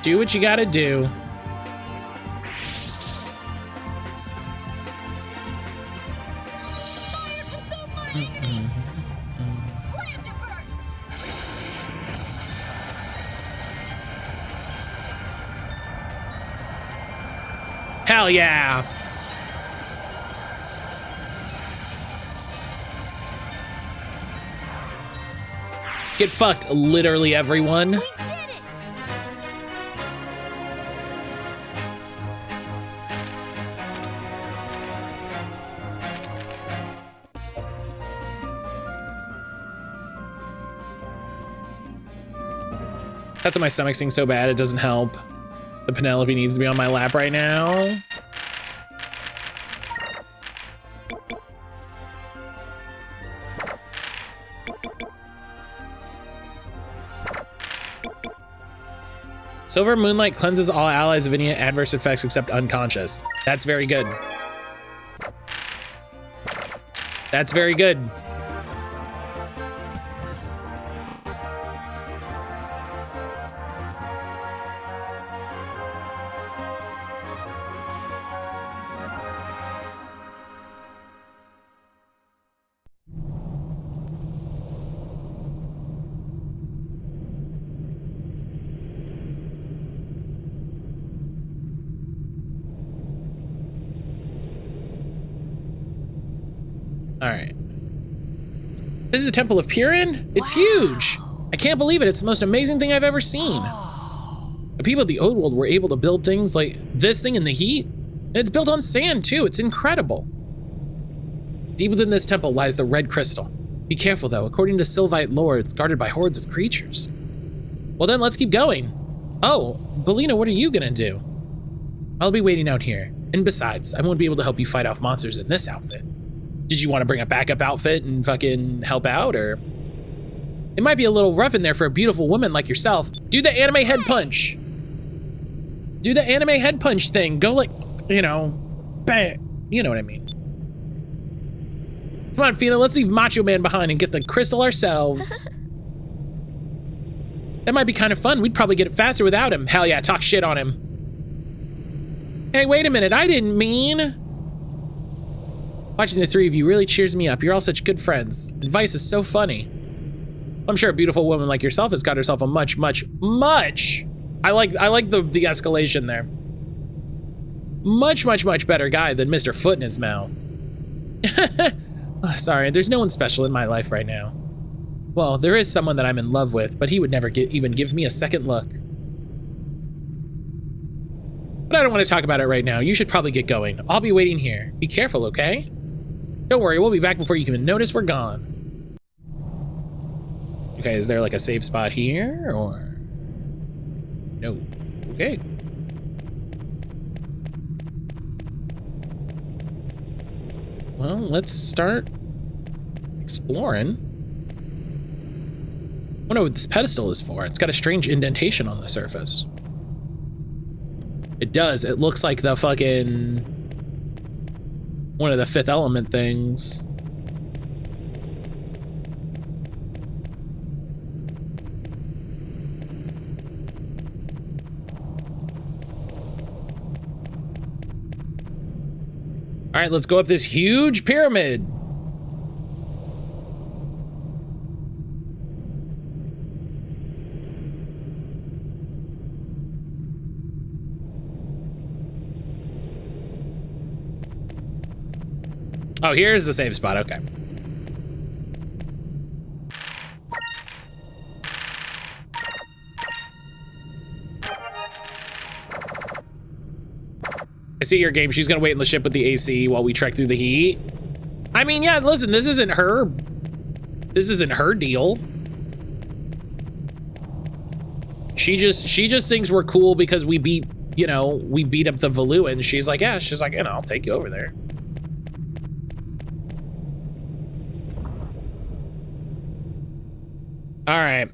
Do what you gotta do. Hell yeah. Get fucked, literally everyone. That's why my stomach's stinks so bad, it doesn't help. The Penelope needs to be on my lap right now. Silver Moonlight cleanses all allies of any adverse effects except unconscious. That's very good. That's very good. All right. This is a Temple of Purin? It's huge. I can't believe it. It's the most amazing thing I've ever seen. The people of the old world were able to build things like this thing in the heat. And it's built on sand too. It's incredible. Deep within this temple lies the red crystal. Be careful though. According to Sylvite lore, it's guarded by hordes of creatures. Well then, let's keep going. Oh, Belina, what are you gonna do? I'll be waiting out here. And besides, I won't be able to help you fight off monsters in this outfit. Did you want to bring a backup outfit and fucking help out, or? It might be a little rough in there for a beautiful woman like yourself. Do the anime head punch. Do the anime head punch thing. Go like, you know, bang. You know what I mean. Come on, Fina, let's leave Macho Man behind and get the crystal ourselves. That might be kind of fun. We'd probably get it faster without him. Hell yeah, talk shit on him. Hey, wait a minute, I didn't mean. Watching the three of you really cheers me up. You're all such good friends. And Vyse is so funny. I'm sure a beautiful woman like yourself has got herself a much I like the escalation there. Much better guy than Mr. Foot in his mouth. Oh, sorry, there's no one special in my life right now. Well, there is someone that I'm in love with, but he would never even give me a second look. But I don't want to talk about it right now. You should probably get going. I'll be waiting here. Be careful, okay? Don't worry, we'll be back before you can notice we're gone. Okay, is there like a safe spot here, or? No. Okay. Well, let's start exploring. I wonder what this pedestal is for. It's got a strange indentation on the surface. It does. It looks like the fucking one of the Fifth Element things. All right, let's go up this huge pyramid. Oh, here's the safe spot, okay. see your game. She's gonna wait in the ship with the AC while we trek through the heat. I mean, yeah, listen, this isn't her deal. She just thinks we're cool because we beat, you know, we beat up the Valuans. She's like, yeah, she's like, you know, I'll take you over there. All right.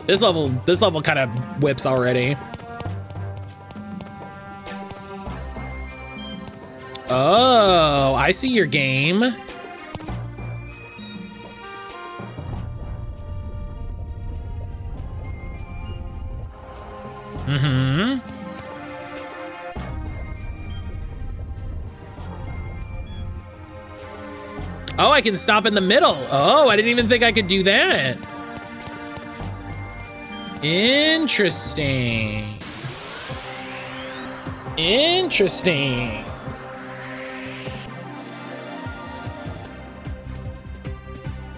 This level kind of whips already. Oh, I see your game. Mm-hmm. Oh, I can stop in the middle. Oh, I didn't even think I could do that. Interesting. Interesting.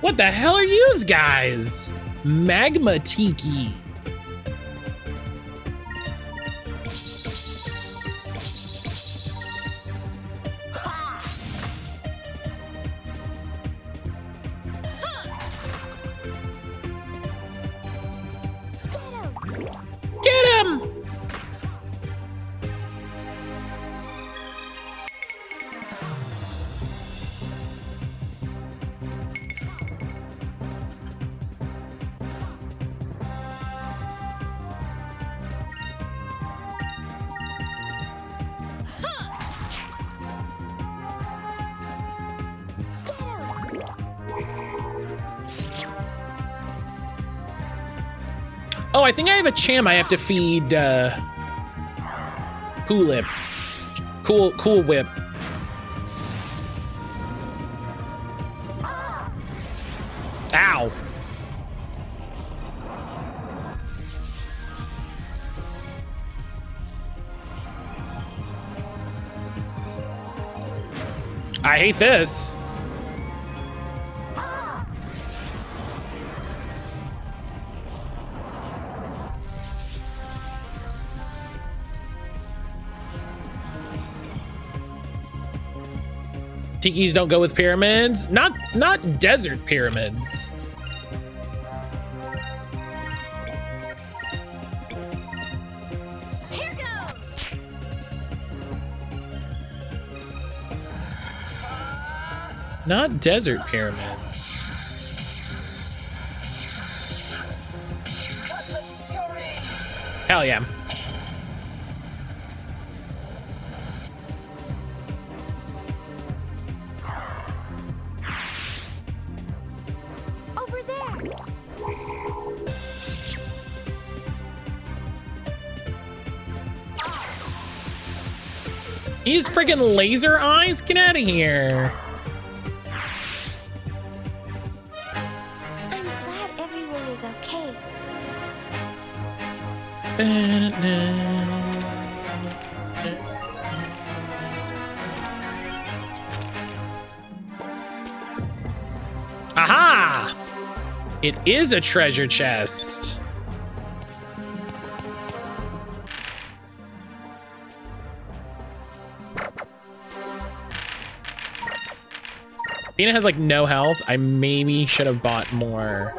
What the hell are yous guys? Magma Tiki. Get him! Oh, I think I have a cham I have to feed, Coolip. Cool Whip. Ow. I hate this. Tikis don't go with pyramids? Not desert pyramids. Here goes. Not desert pyramids. Hell yeah. Over there. He's freaking laser eyes? Get out of here. I'm glad everyone is okay. Aha! It is a treasure chest. Athena has like no health. I maybe should have bought more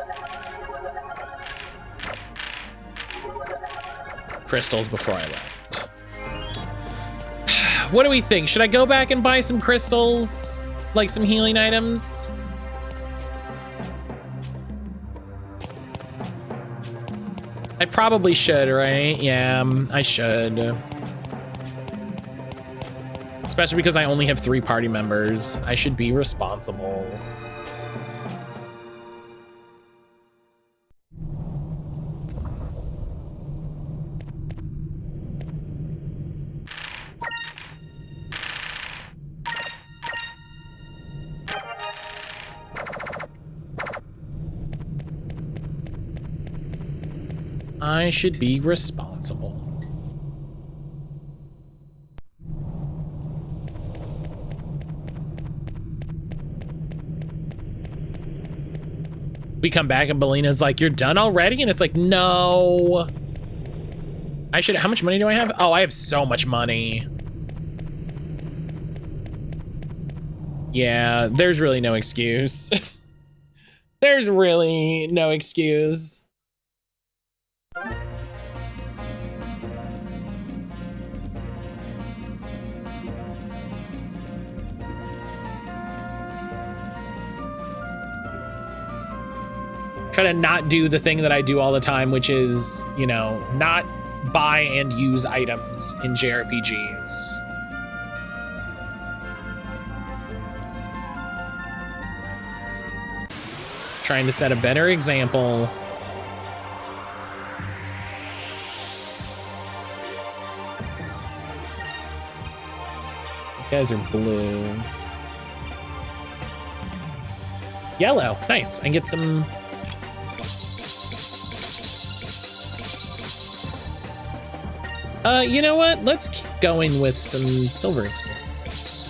crystals before I left. What do we think? Should I go back and buy some crystals? Like some healing items? I probably should, right? Yeah, I should. Especially because I only have 3 party members. I should be responsible. I should be responsible. We come back and Belina's like, you're done already? And it's like, no. I should, how much money do I have? Oh, I have so much money. Yeah, there's really no excuse. There's really no excuse. Try to not do the thing that I do all the time, which is, you know, not buy and use items in JRPGs. Trying to set a better example. These guys are blue. Yellow, nice. I can get some. You know what? Let's keep going with some silver experience.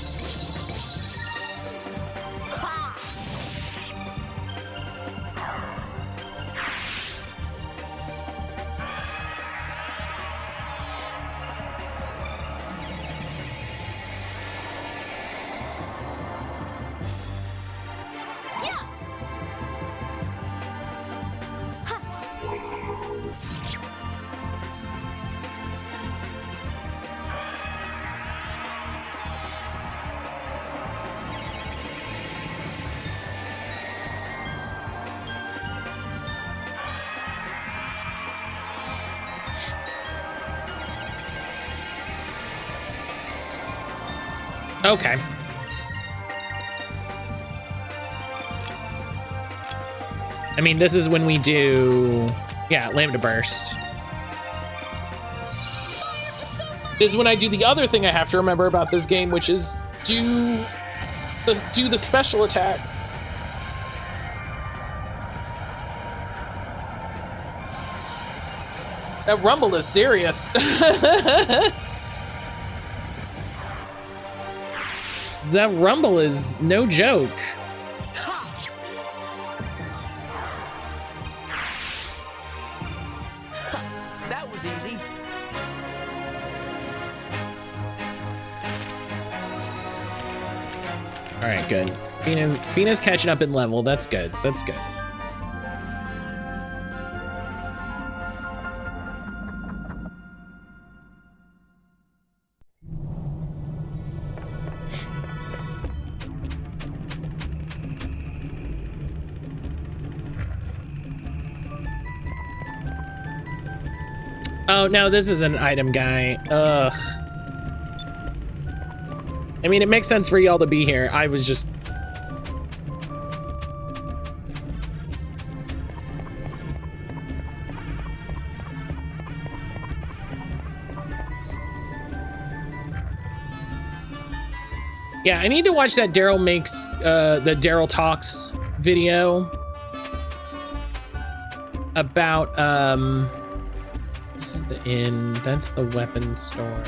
Okay. I mean, this is when we do, yeah, Lambda Burst. This is when I do the other thing I have to remember about this game, which is do the special attacks. That rumble is serious. That rumble is no joke. That was easy. All right, good. Fina's catching up in level. That's good. That's good. Oh, no, this is an item guy. Ugh. I mean, it makes sense for y'all to be here. I was just... Yeah, I need to watch that Daryl makes, the Daryl Talks video about, this is the inn, that's the weapons store.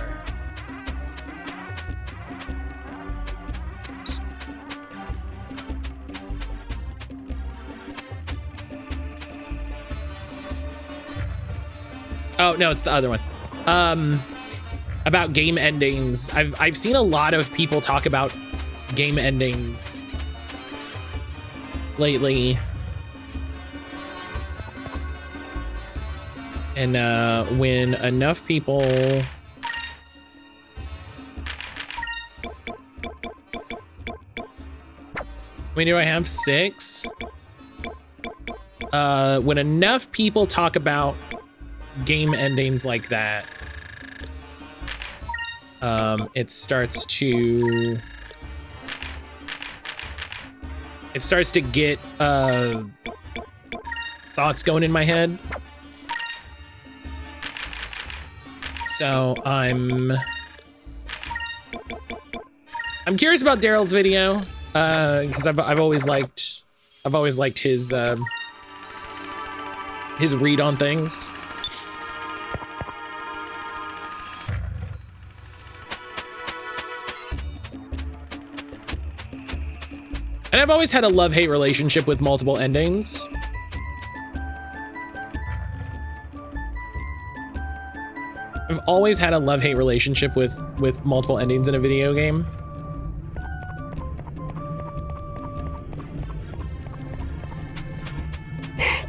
Oh, no, it's the other one. About game endings. I've seen a lot of people talk about game endings lately. And when enough people do I have 6? When enough people talk about game endings like that, it starts to get thoughts going in my head. So I'm curious about Daryl's video, because I've always liked his read on things. And I've always had a love-hate relationship with multiple endings. I've always had a love-hate relationship with multiple endings in a video game.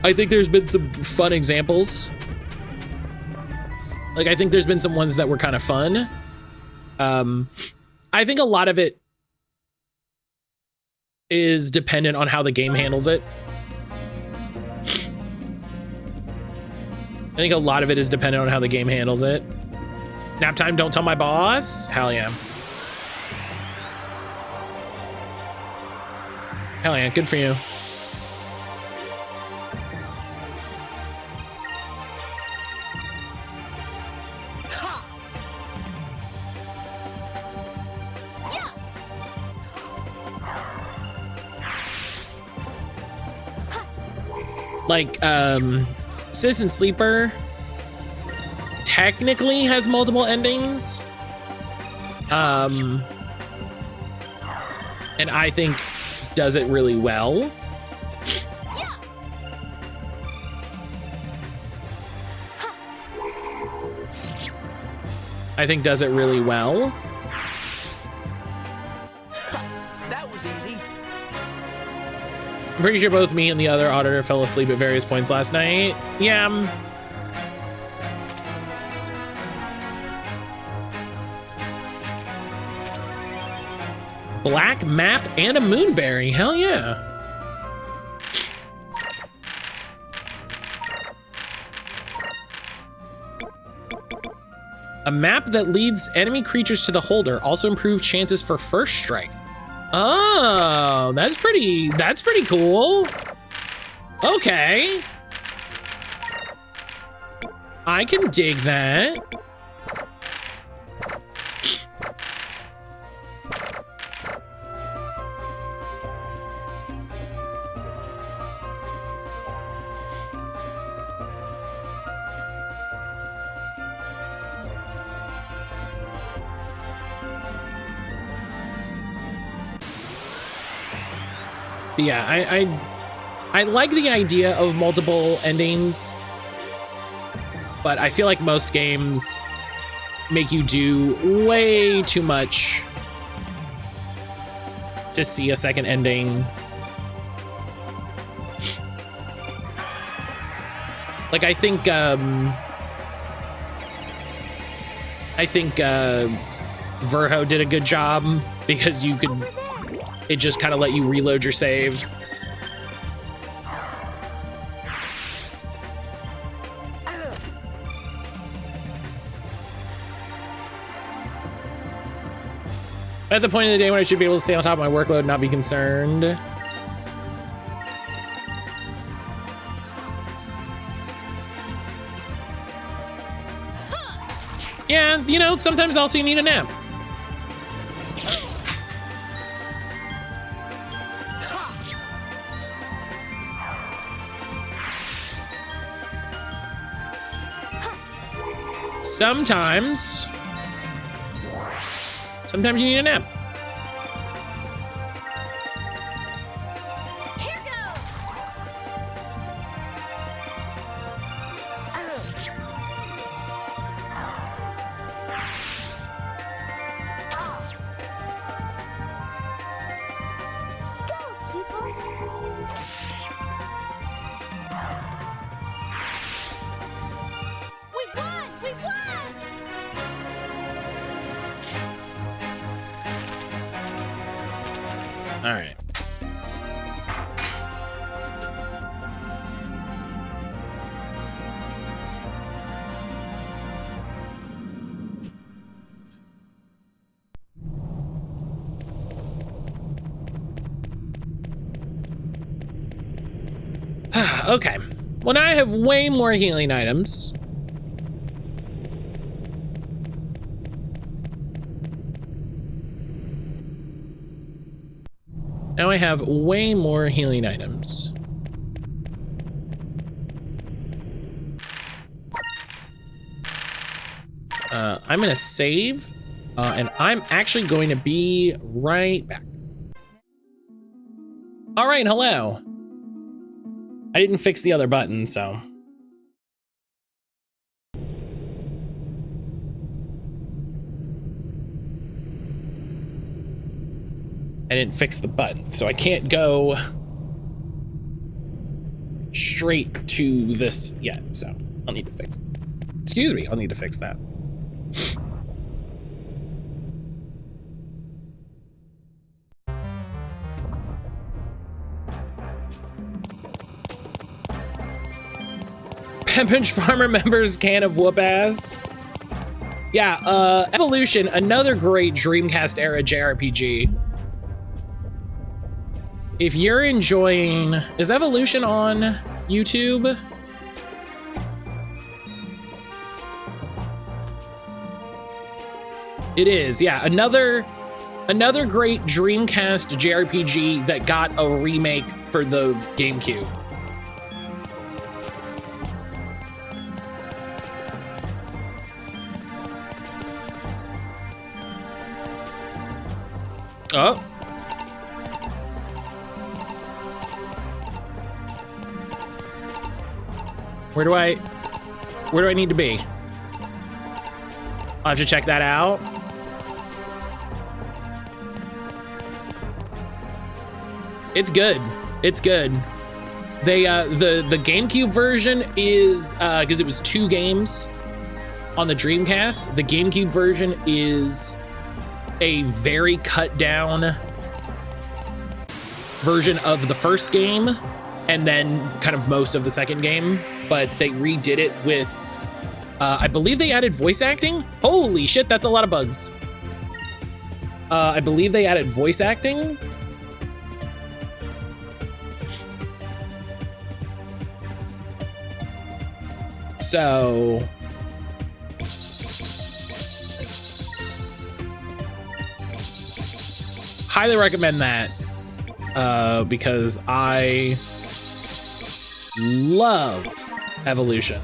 I think there's been some fun examples. Like, I think there's been some ones that were kind of fun. I think a lot of it is dependent on how the game handles it. I think a lot of it is dependent on how the game handles it. Nap time, don't tell my boss. Hell yeah. Hell yeah, good for you. Like, Citizen Sleeper technically has multiple endings. And I think does it really well. I think does it really well. That was easy. I'm pretty sure both me and the other auditor fell asleep at various points last night. Yeah. Black map and a moonberry. Hell yeah. A map that leads enemy creatures to the holder also improves chances for first strike. Oh, that's pretty cool. Okay. I can dig that. Yeah, I like the idea of multiple endings, but I feel like most games make you do way too much to see a second ending. Like, I think Verho did a good job because you could, it just kind of let you reload your save. At the point of the day when I should be able to stay on top of my workload and not be concerned. Yeah, you know, sometimes also you need a nap. Sometimes you need a nap. Here goes. Go, people. We won! We won! All right. Okay. Well, now I have way more healing items. Now I have way more healing items. I'm gonna save, and I'm actually going to be right back. All right, hello. I didn't fix the other button, so. I didn't fix the button, so I can't go straight to this yet. So I'll need to fix. Excuse me, I'll need to fix that. Pinch Farm remembers can of whoop ass. Yeah, Evolution, another great Dreamcast era JRPG. If you're enjoying, is Evolution on YouTube? It is, yeah, another great Dreamcast JRPG that got a remake for the Gamecube. Oh. Where do I need to be? I'll have to check that out. It's good. It's good. They the GameCube version is because it was 2 games on the Dreamcast. The GameCube version is a very cut down version of the first game and then kind of most of the second game, but they redid it with I believe they added voice acting. Holy shit, that's a lot of bugs. I believe they added voice acting. So highly recommend that because I love Evolution.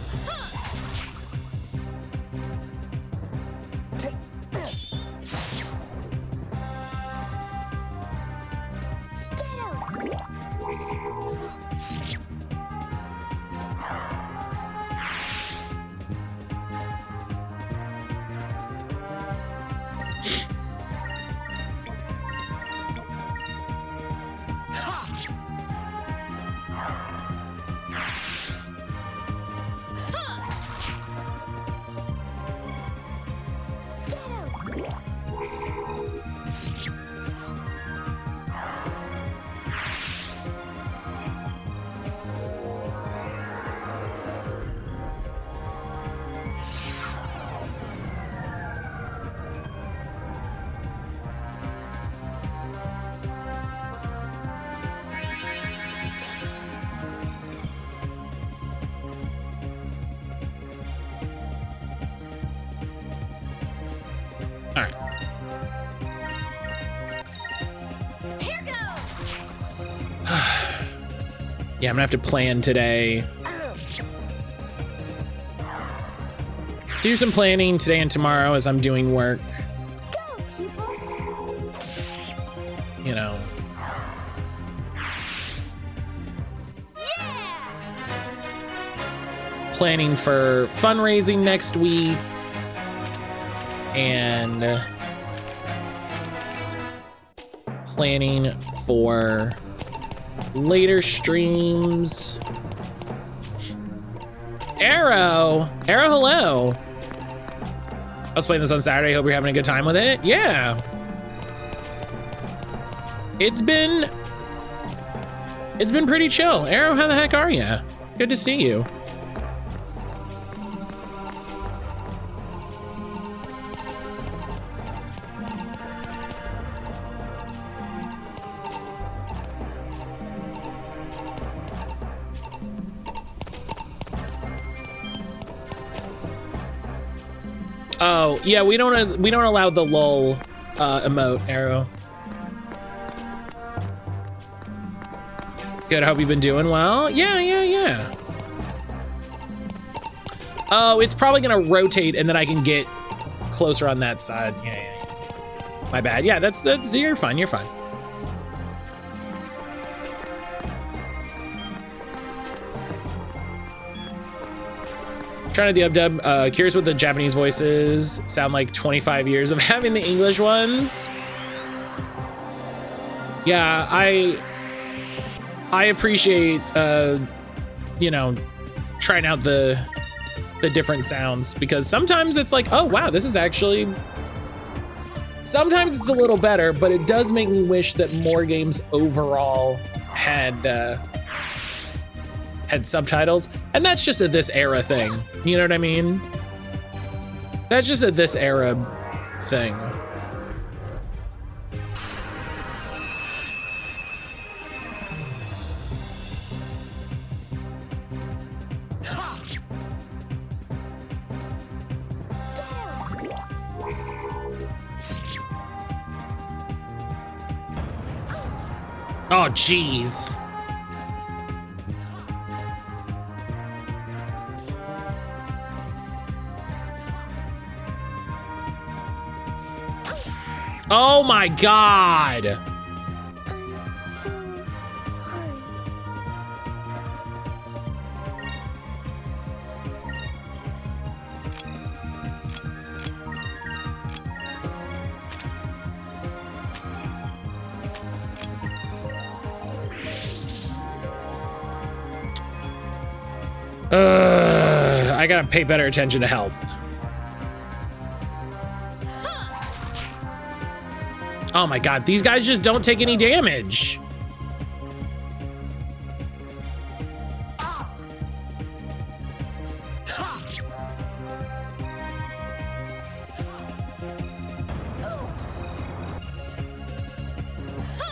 Yeah, I'm gonna have to plan today. Do some planning today and tomorrow as I'm doing work. Go, people. You know. Yeah. Planning for fundraising next week. And planning for later streams. Arrow, hello. I was playing this on Saturday. Hope you're having a good time with it. Yeah. It's been pretty chill. Arrow, how the heck are you? Good to see you. Oh, yeah, we don't allow the lull emote, Arrow. Good, I hope you've been doing well. Yeah. Oh, it's probably gonna rotate and then I can get closer on that side. Yeah. My bad. Yeah, that's you're fine. Trying to dub. Curious what the Japanese voices sound like 25 years of having the English ones. Yeah, I appreciate you know, trying out the different sounds, because sometimes it's like, oh wow, this is actually, sometimes it's a little better, but it does make me wish that more games overall had subtitles, and that's just a this era thing. You know what I mean? That's just a this era thing. Oh, jeez. Oh my God. I'm so sorry. I gotta pay better attention to health. Oh my God, these guys just don't take any damage.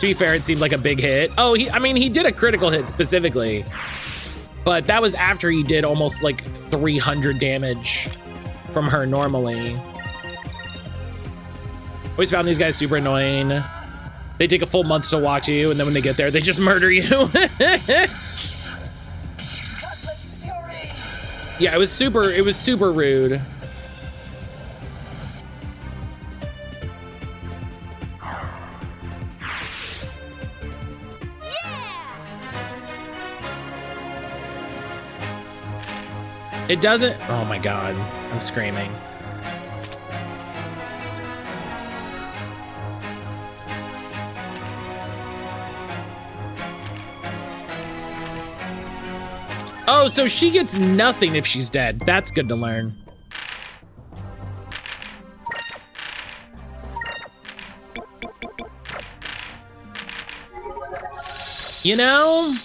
To be fair, it seemed like a big hit. Oh, I mean, he did a critical hit specifically, but that was after he did almost like 300 damage from her normally. Always found these guys super annoying. They take a full month to walk to you, and then when they get there, they just murder you. Yeah, it was super rude. It doesn't, oh my God, I'm screaming. Oh, so she gets nothing if she's dead. That's good to learn. You know,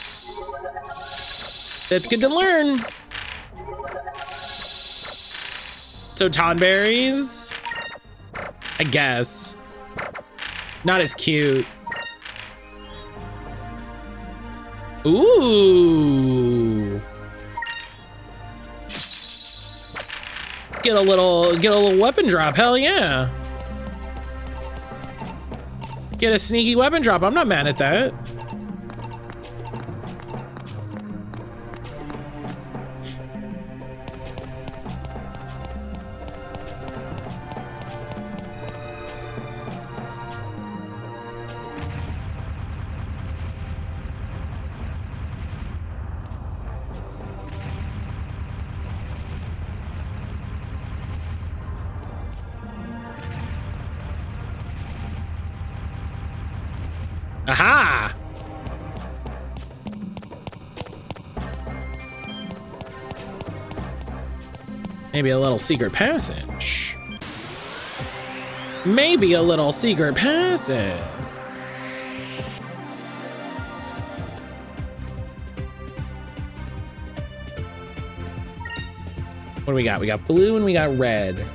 that's good to learn. So Tonberries, I guess. Not as cute. Ooh. Get a little weapon drop, hell yeah. Get a sneaky weapon drop, I'm not mad at that. Aha! Maybe a little secret passage. Maybe a little secret passage. What do we got? We got blue and we got red.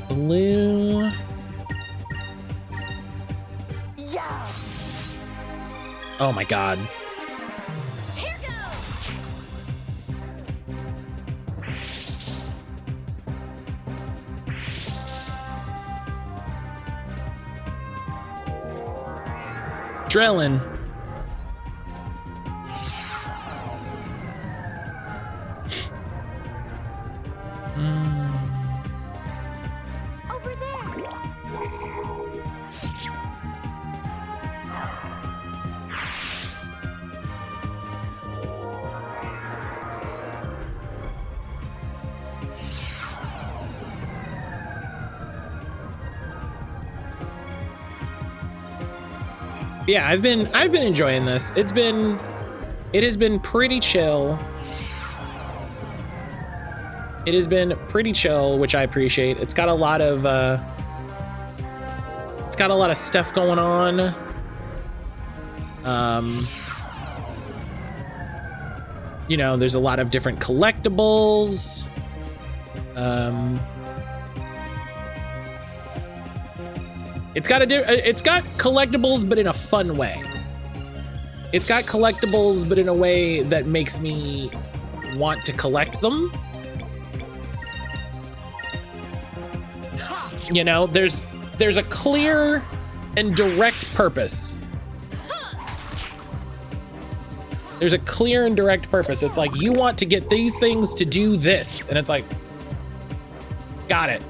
Blue. Yeah. Oh my God. Here goes. Drillin'. Over there. Yeah, I've been enjoying this. It has been pretty chill. It has been pretty chill, which I appreciate. It's got a lot of stuff going on. You know, there's a lot of different collectibles. It's got collectibles, but in a fun way. It's got collectibles, but in a way that makes me want to collect them. You know, there's a clear and direct purpose. There's a clear and direct purpose. It's like, you want to get these things to do this. And it's like, got it.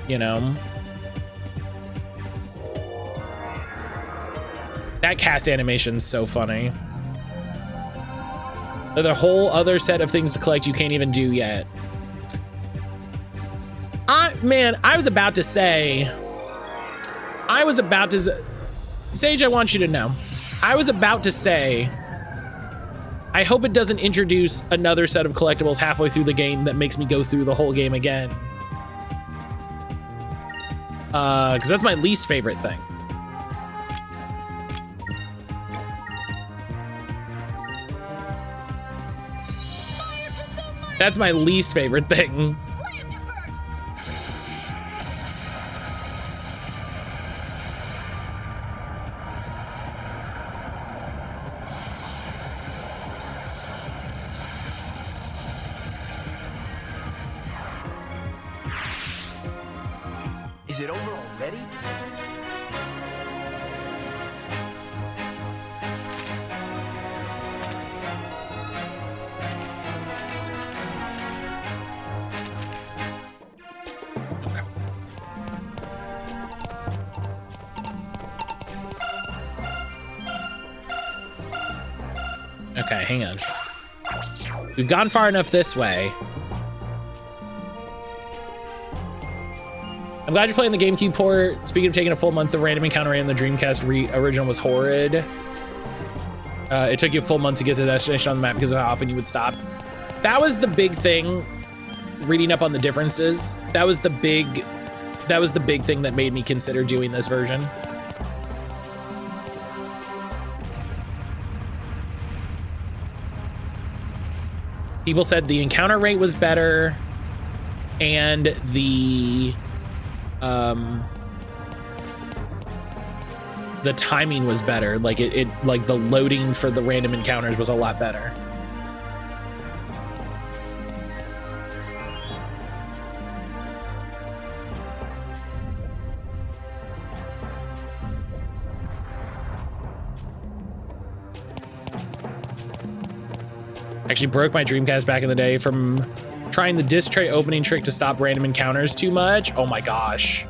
You know? That cast animation's so funny. There's a whole other set of things to collect you can't even do yet. Man, I was about to say, Sage, I want you to know, I was about to say, I hope it doesn't introduce another set of collectibles halfway through the game that makes me go through the whole game again. Because that's my least favorite thing. That's my least favorite thing. Is it over already? Okay, hang on. We've gone far enough this way. I'm glad you're playing the GameCube port. Speaking of taking a full month, the random encounter in the Dreamcast original was horrid. It took you a full month to get to the destination on the map because of how often you would stop. That was the big thing, reading up on the differences. That was the big thing that made me consider doing this version. People said the encounter rate was better and the timing was better. Like like the loading for the random encounters was a lot better. Actually broke my Dreamcast back in the day from trying the disc tray opening trick to stop random encounters too much. Oh my gosh.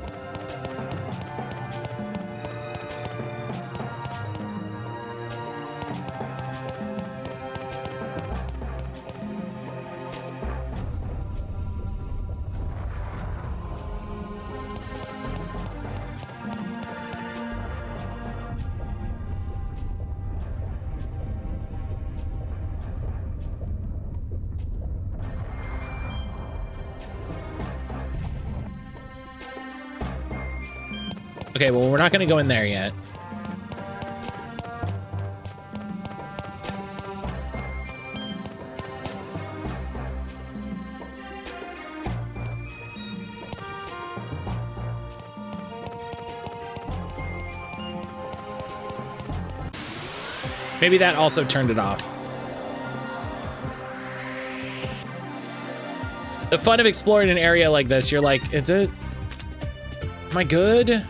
Okay, well, we're not gonna go in there yet. Maybe that also turned it off. The fun of exploring an area like this, you're like, am I good?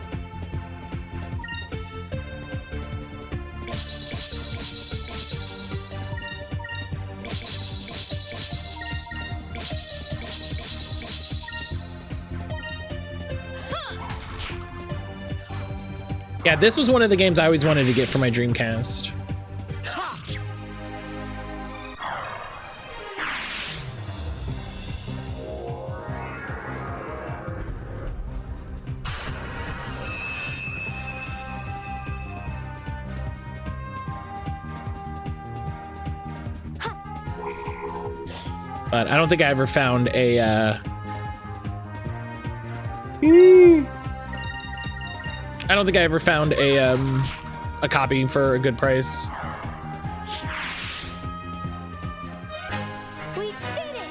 Yeah, this was one of the games I always wanted to get for my Dreamcast. But I don't think I ever found a, I don't think I ever found a copy for a good price. We did it!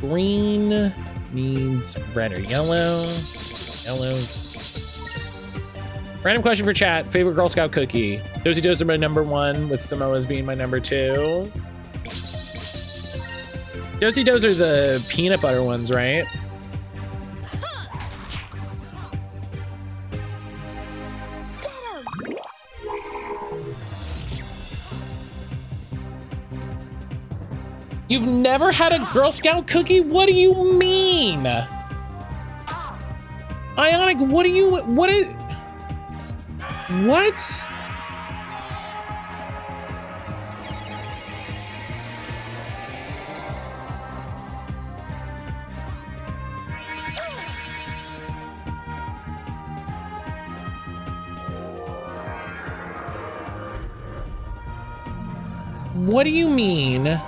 Green needs red or yellow. Yellow. Random question for chat. Favorite Girl Scout cookie? Dozy Does are my #1, with Samoa's being my #2. Dozy Does are the peanut butter ones, right? You've never had a Girl Scout cookie? What do you mean? Ionic, what what? What do you mean?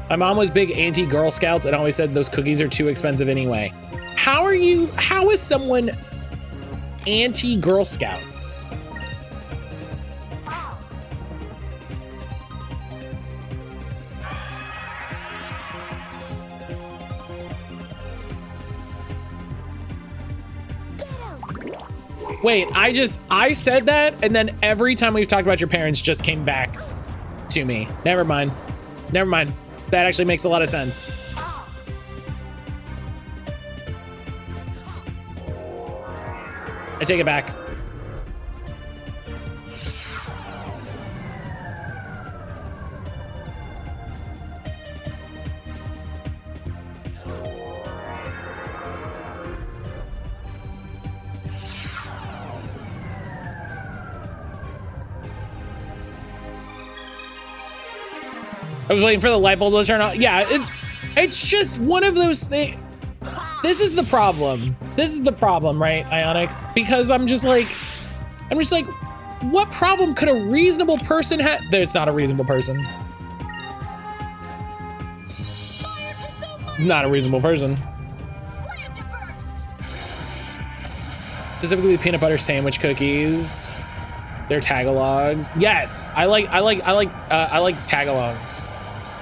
My mom was big anti-Girl Scouts and always said those cookies are too expensive anyway. How is someone anti-Girl Scouts? Wait, I said that, and then every time we've talked about your parents just came back to me. Never mind. Never mind. That actually makes a lot of sense. I take it back. I was waiting for the light bulb to turn on. Yeah, it's just one of those things. This is the problem. This is the problem, right, Ionic? Because I'm just like, what problem could a reasonable person have? There's not a reasonable person. Not a reasonable person. Specifically the peanut butter sandwich cookies. They're Tagalogs. Yes, I like Tagalogs.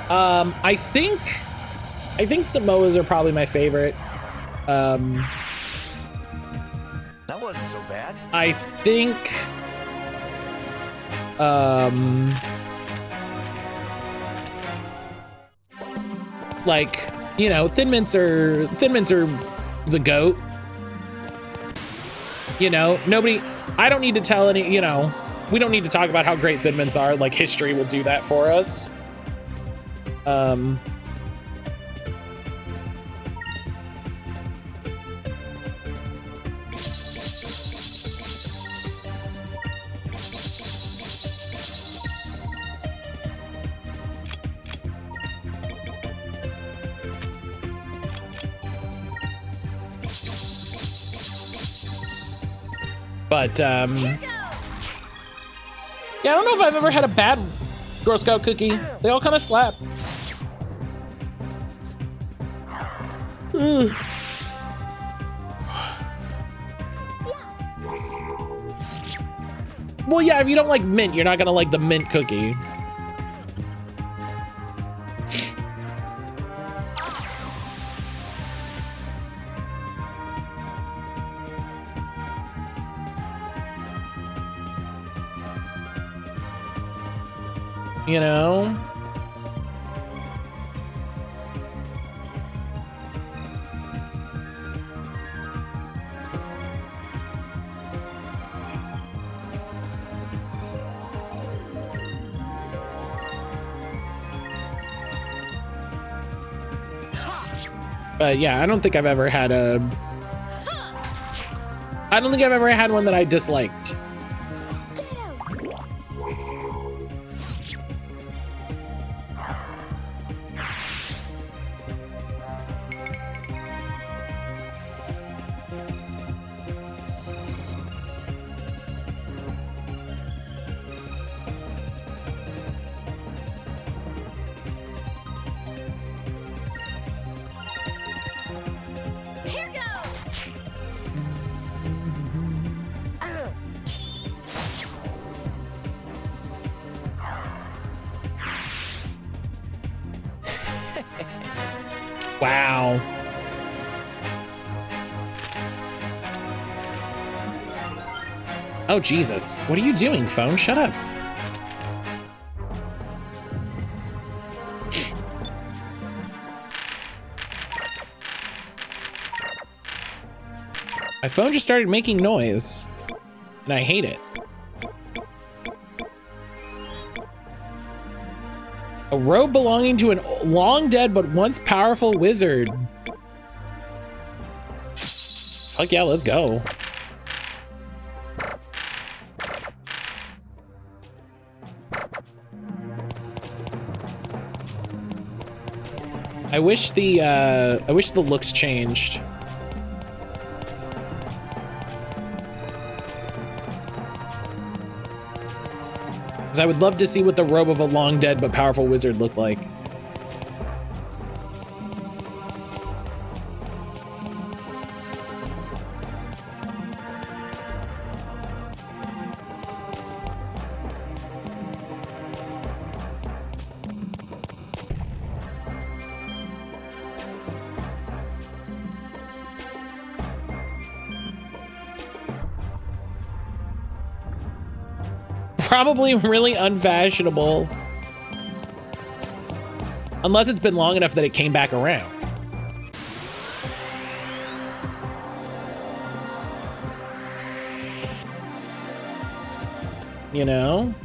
I think Samoas are probably my favorite. That wasn't so bad. I think like, you know, Thin Mints are the GOAT. You know, I don't need to tell any, you know, we don't need to talk about how great Thin Mints are. Like, history will do that for us. But, yeah, I don't know if I've ever had a bad Girl Scout cookie. They all kind of slap. Ugh. Well, yeah, if you don't like mint, you're not gonna like the mint cookie. You know? But yeah, I don't think I've ever had one that I disliked. Here goes. Wow. Oh, Jesus. What are you doing, phone? Shut up. My phone just started making noise, and I hate it. A robe belonging to an long dead but once powerful wizard. Fuck yeah, let's go. I wish the looks changed. I would love to see what the robe of a long dead but powerful wizard looked like. Probably really unfashionable. Unless it's been long enough that it came back around. You know?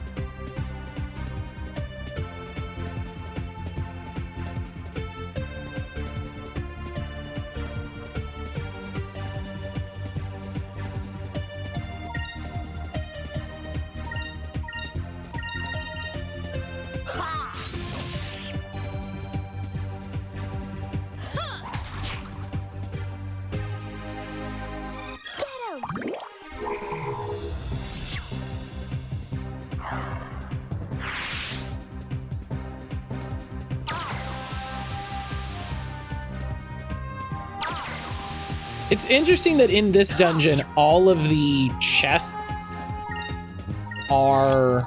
It's interesting that in this dungeon, all of the chests are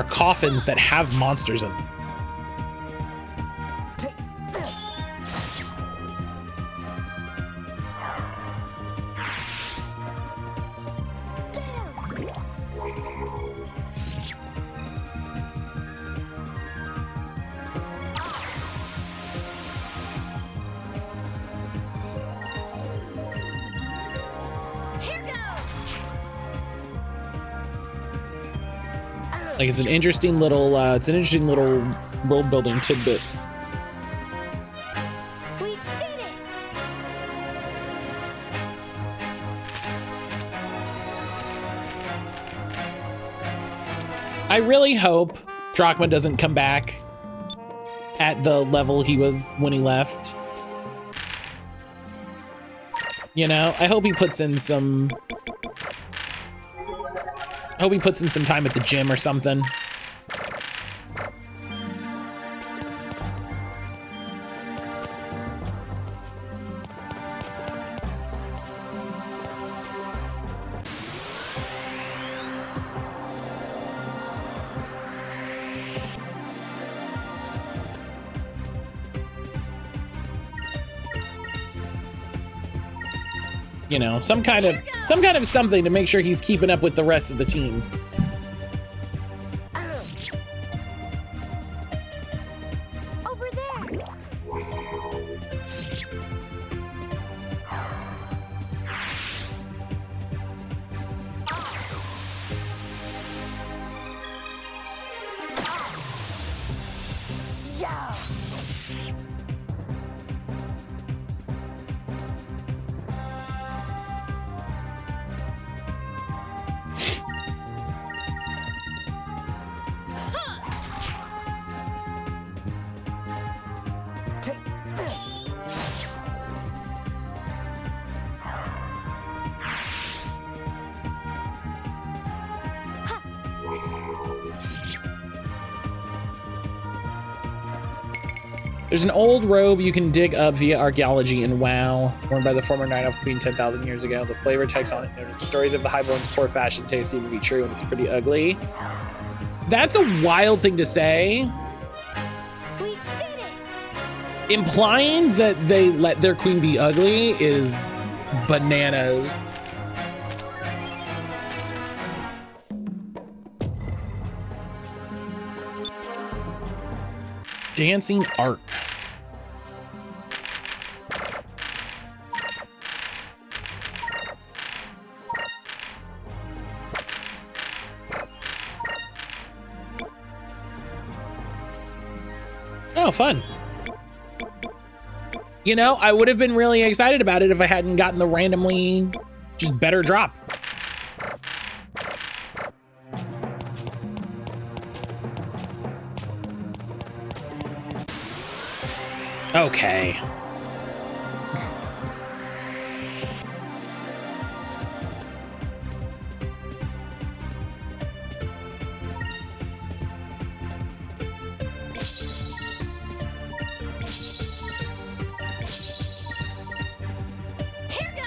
coffins that have monsters in them. Like it's an interesting little world building tidbit. We did it. I really hope Drachma doesn't come back at the level he was when he left. You know, I hope he puts in some time at the gym or something. you know, some kind of something to make sure he's keeping up with the rest of the team. Over there. Yeah. Take this. There's an old robe you can dig up via archaeology in WoW, worn by the former Night Elf Queen 10,000 years ago. The flavor text on it noted the stories of the Highborn's poor fashion taste seem to be true, and it's pretty ugly. That's a wild thing to say. We did it. Implying that they let their queen be ugly is bananas. Dancing Arc. Oh, fun. You know, I would have been really excited about it if I hadn't gotten the randomly just better drop. Okay. Here goes.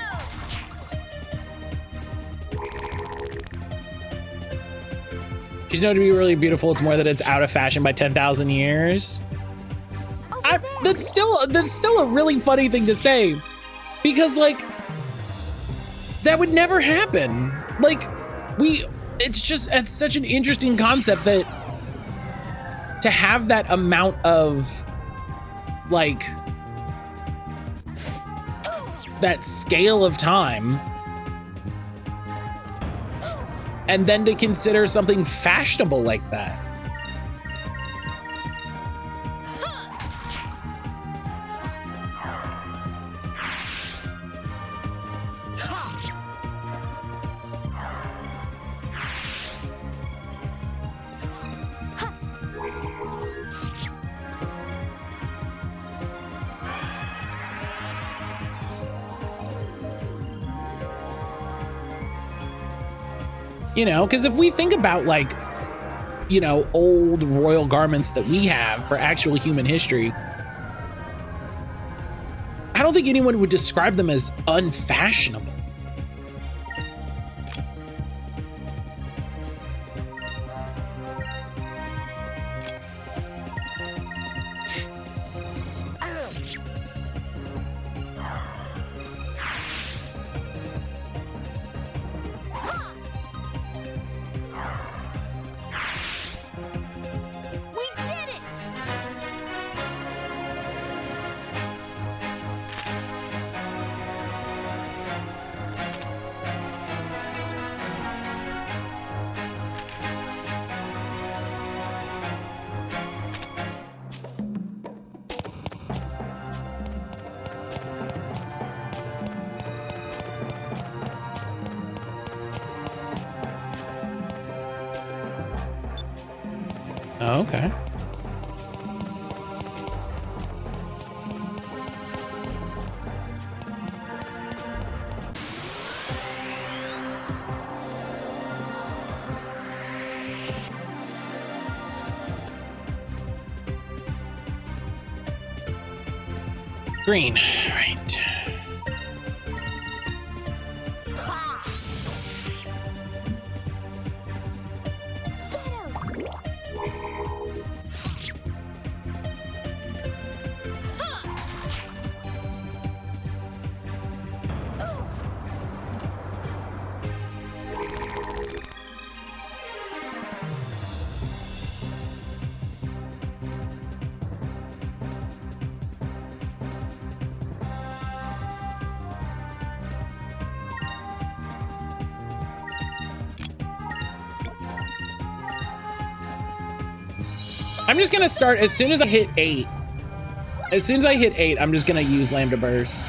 She's known to be really beautiful. It's more that it's out of fashion by 10,000 years. That's still a really funny thing to say, because like that would never happen. Like it's such an interesting concept that to have that amount of like that scale of time and then to consider something fashionable like that. You know, because if we think about like, you know, old royal garments that we have for actual human history, I don't think anyone would describe them as unfashionable. We did it. Oh, okay. Green, right. I'm just gonna start as soon as I hit 8. As soon as I hit 8, I'm just gonna use Lambda Burst.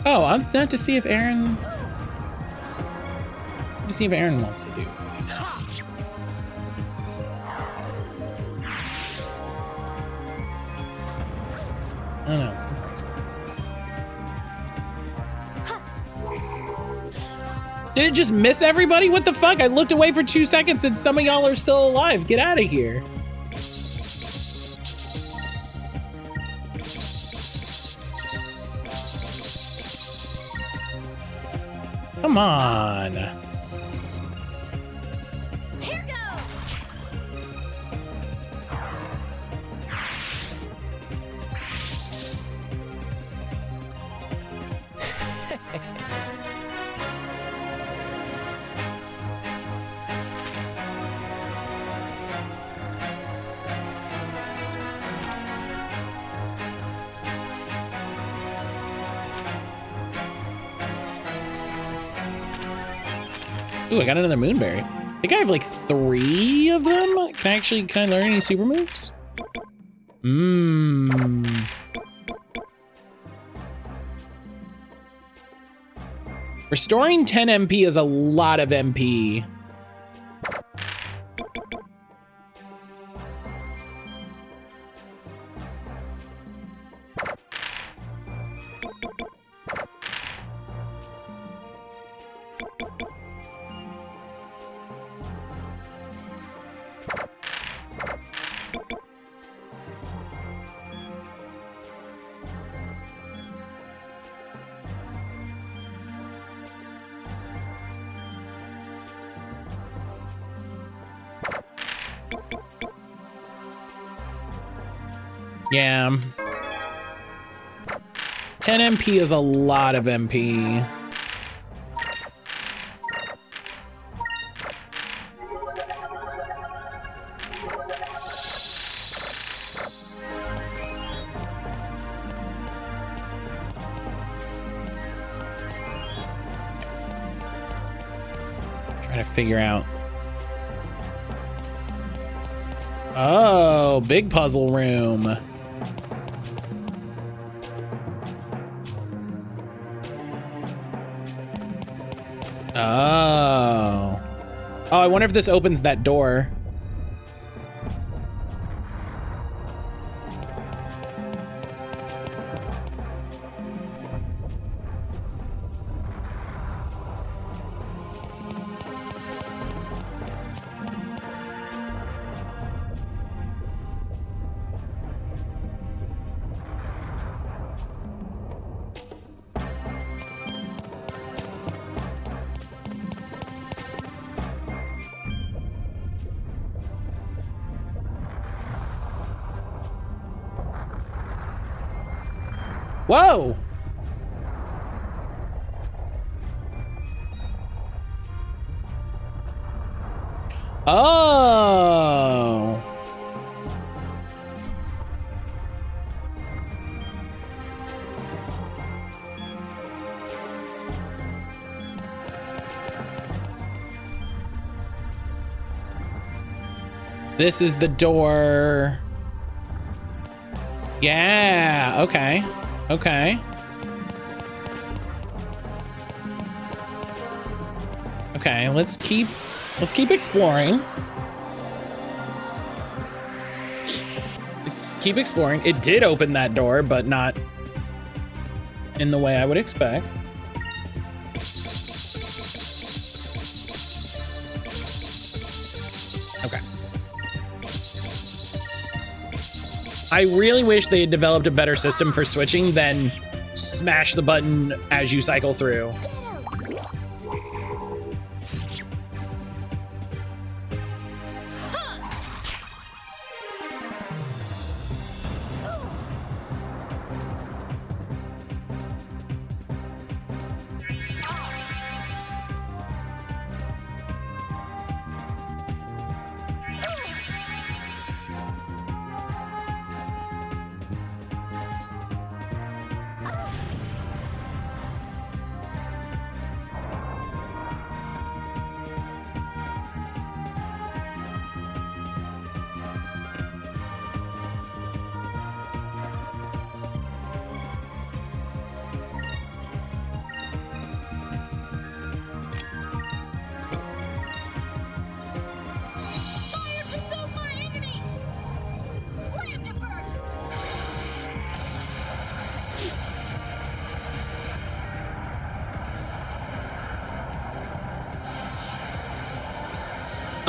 Oh, I'll have to see if Aaron... to see if Aaron wants to do this. Oh no, it's not crazy. Did it just miss everybody? What the fuck? I looked away for 2 seconds and some of y'all are still alive. Get out of here. Come on. Here goes. Ooh, I got another Moonberry. I think I have like 3 of them. Can I learn any super moves? Restoring 10 MP is a lot of MP. Yeah. 10 MP is a lot of MP. Trying to figure out. Oh, big puzzle room. Oh. Oh, I wonder if this opens that door. Whoa! Oh! This is the door. Yeah, okay. Okay. Okay, let's keep exploring. Let's keep exploring. It did open that door, but not in the way I would expect. Okay. I really wish they had developed a better system for switching than smash the button as you cycle through.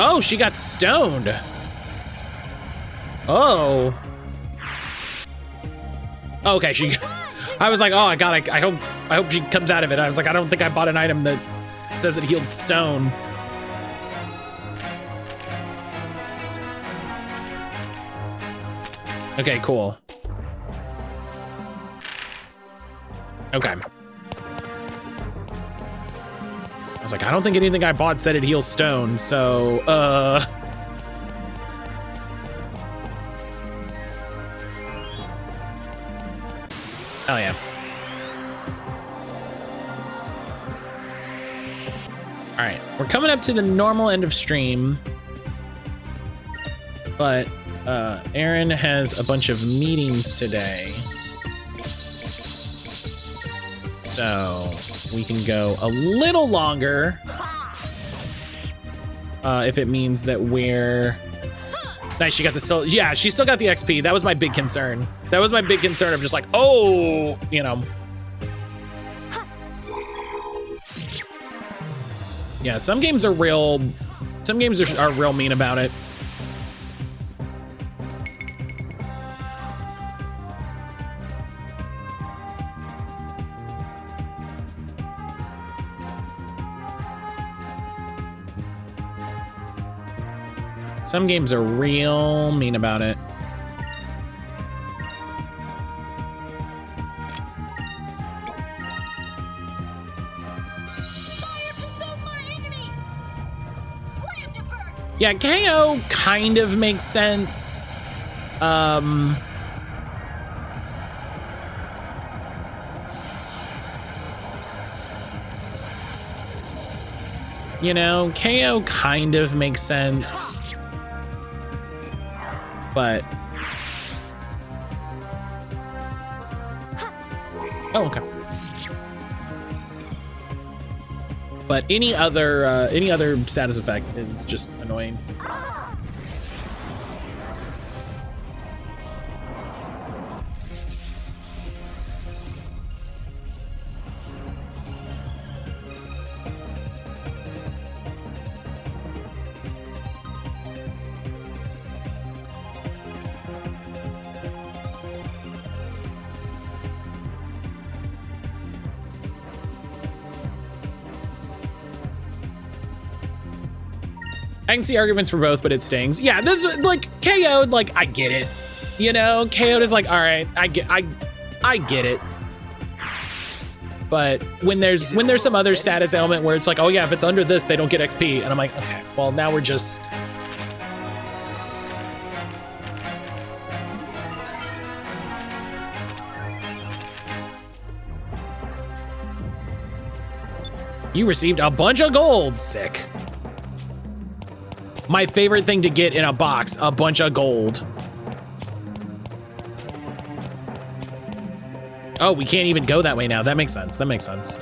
Oh, she got stoned. Oh. Okay, she. I was like, oh, I hope she comes out of it. I was like, I don't think I bought an item that says it heals stone. Okay, cool. Okay. I was like, I don't think anything I bought said it heals stone, so, Oh yeah. All right, we're coming up to the normal end of stream, but Aaron has a bunch of meetings today, so we can go a little longer if it means that we're nice. She got the still, yeah, she still got the XP. That was my big concern. That was my big concern of just like, oh, you know. Yeah, some games are real. Some games are real mean about it. Some games are real mean about it. Yeah, KO kind of makes sense. You know, KO kind of makes sense. But oh, okay. But any other status effect is just annoying. I can see arguments for both, but it stings. Yeah, this like KO'd, like I get it. You know, KO'd is like, all right, I get it. But when there's some other status element where it's like, oh yeah, if it's under this, they don't get XP, and I'm like, okay, well now we're just. You received a bunch of gold, sick. My favorite thing to get in a box, a bunch of gold. Oh, we can't even go that way now. That makes sense. That makes sense.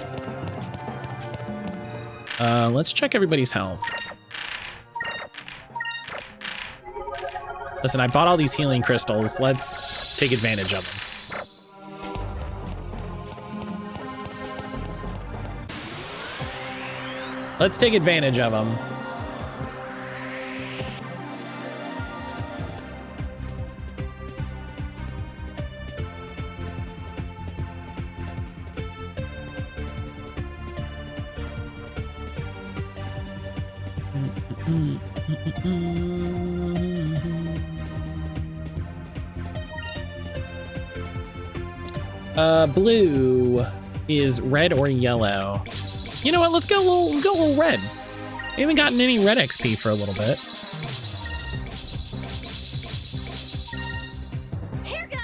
Let's check everybody's health. Listen, I bought all these healing crystals. Let's take advantage of them. Let's take advantage of them. Blue is red or yellow. You know what? Let's go a little red. We haven't gotten any red XP for a little bit. Here goes.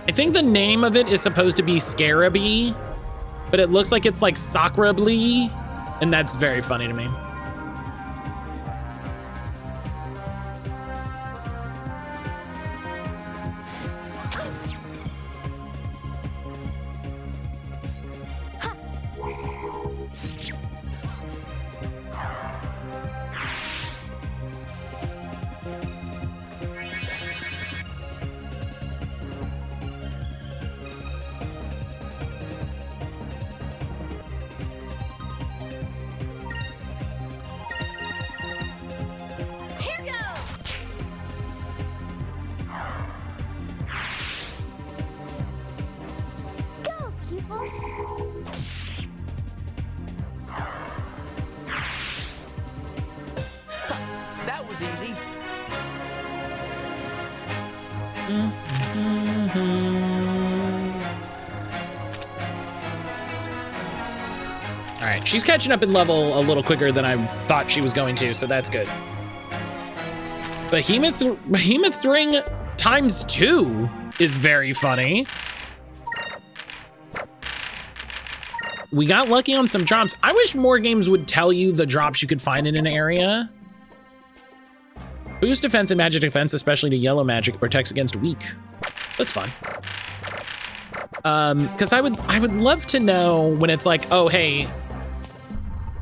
I think the name of it is supposed to be Scareby, but it looks like it's like Sacrably, and that's very funny to me. Here goes. Go, pupil. That was easy. All right, she's catching up in level a little quicker than I thought she was going to, so that's good. Behemoth's Ring times 2 is very funny. We got lucky on some drops. I wish more games would tell you the drops you could find in an area. Boost defense and magic defense, especially to yellow magic, protects against weak. That's fun. Because I would love to know when it's like, oh, hey,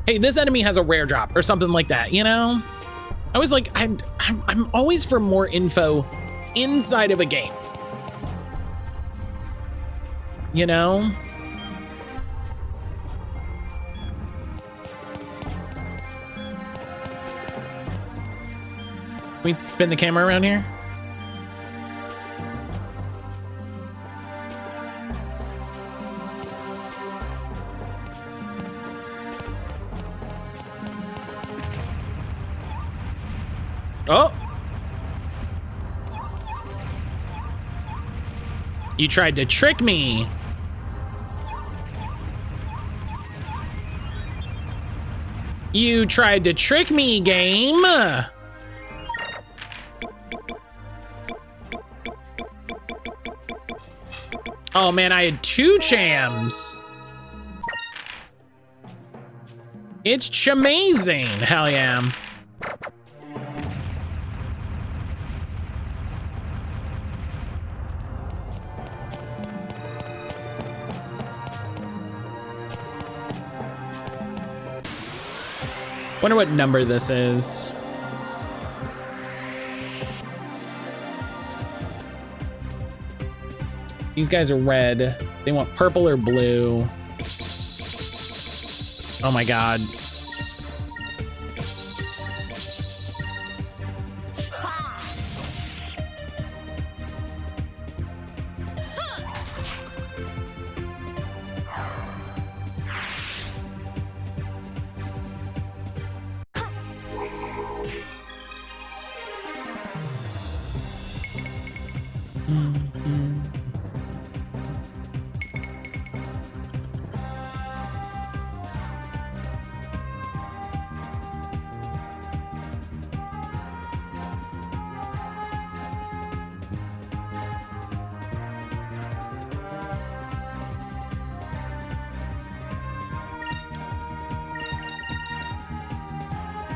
this enemy has a rare drop or something like that, you know? I was like, I'm always for more info inside of a game. You know? Can we spin the camera around here? Oh! You tried to trick me. You tried to trick me, game. Oh man, I had 2 chams. It's chamazing. Hell yeah. Wonder what number this is. These guys are red. They want purple or blue. Oh my God.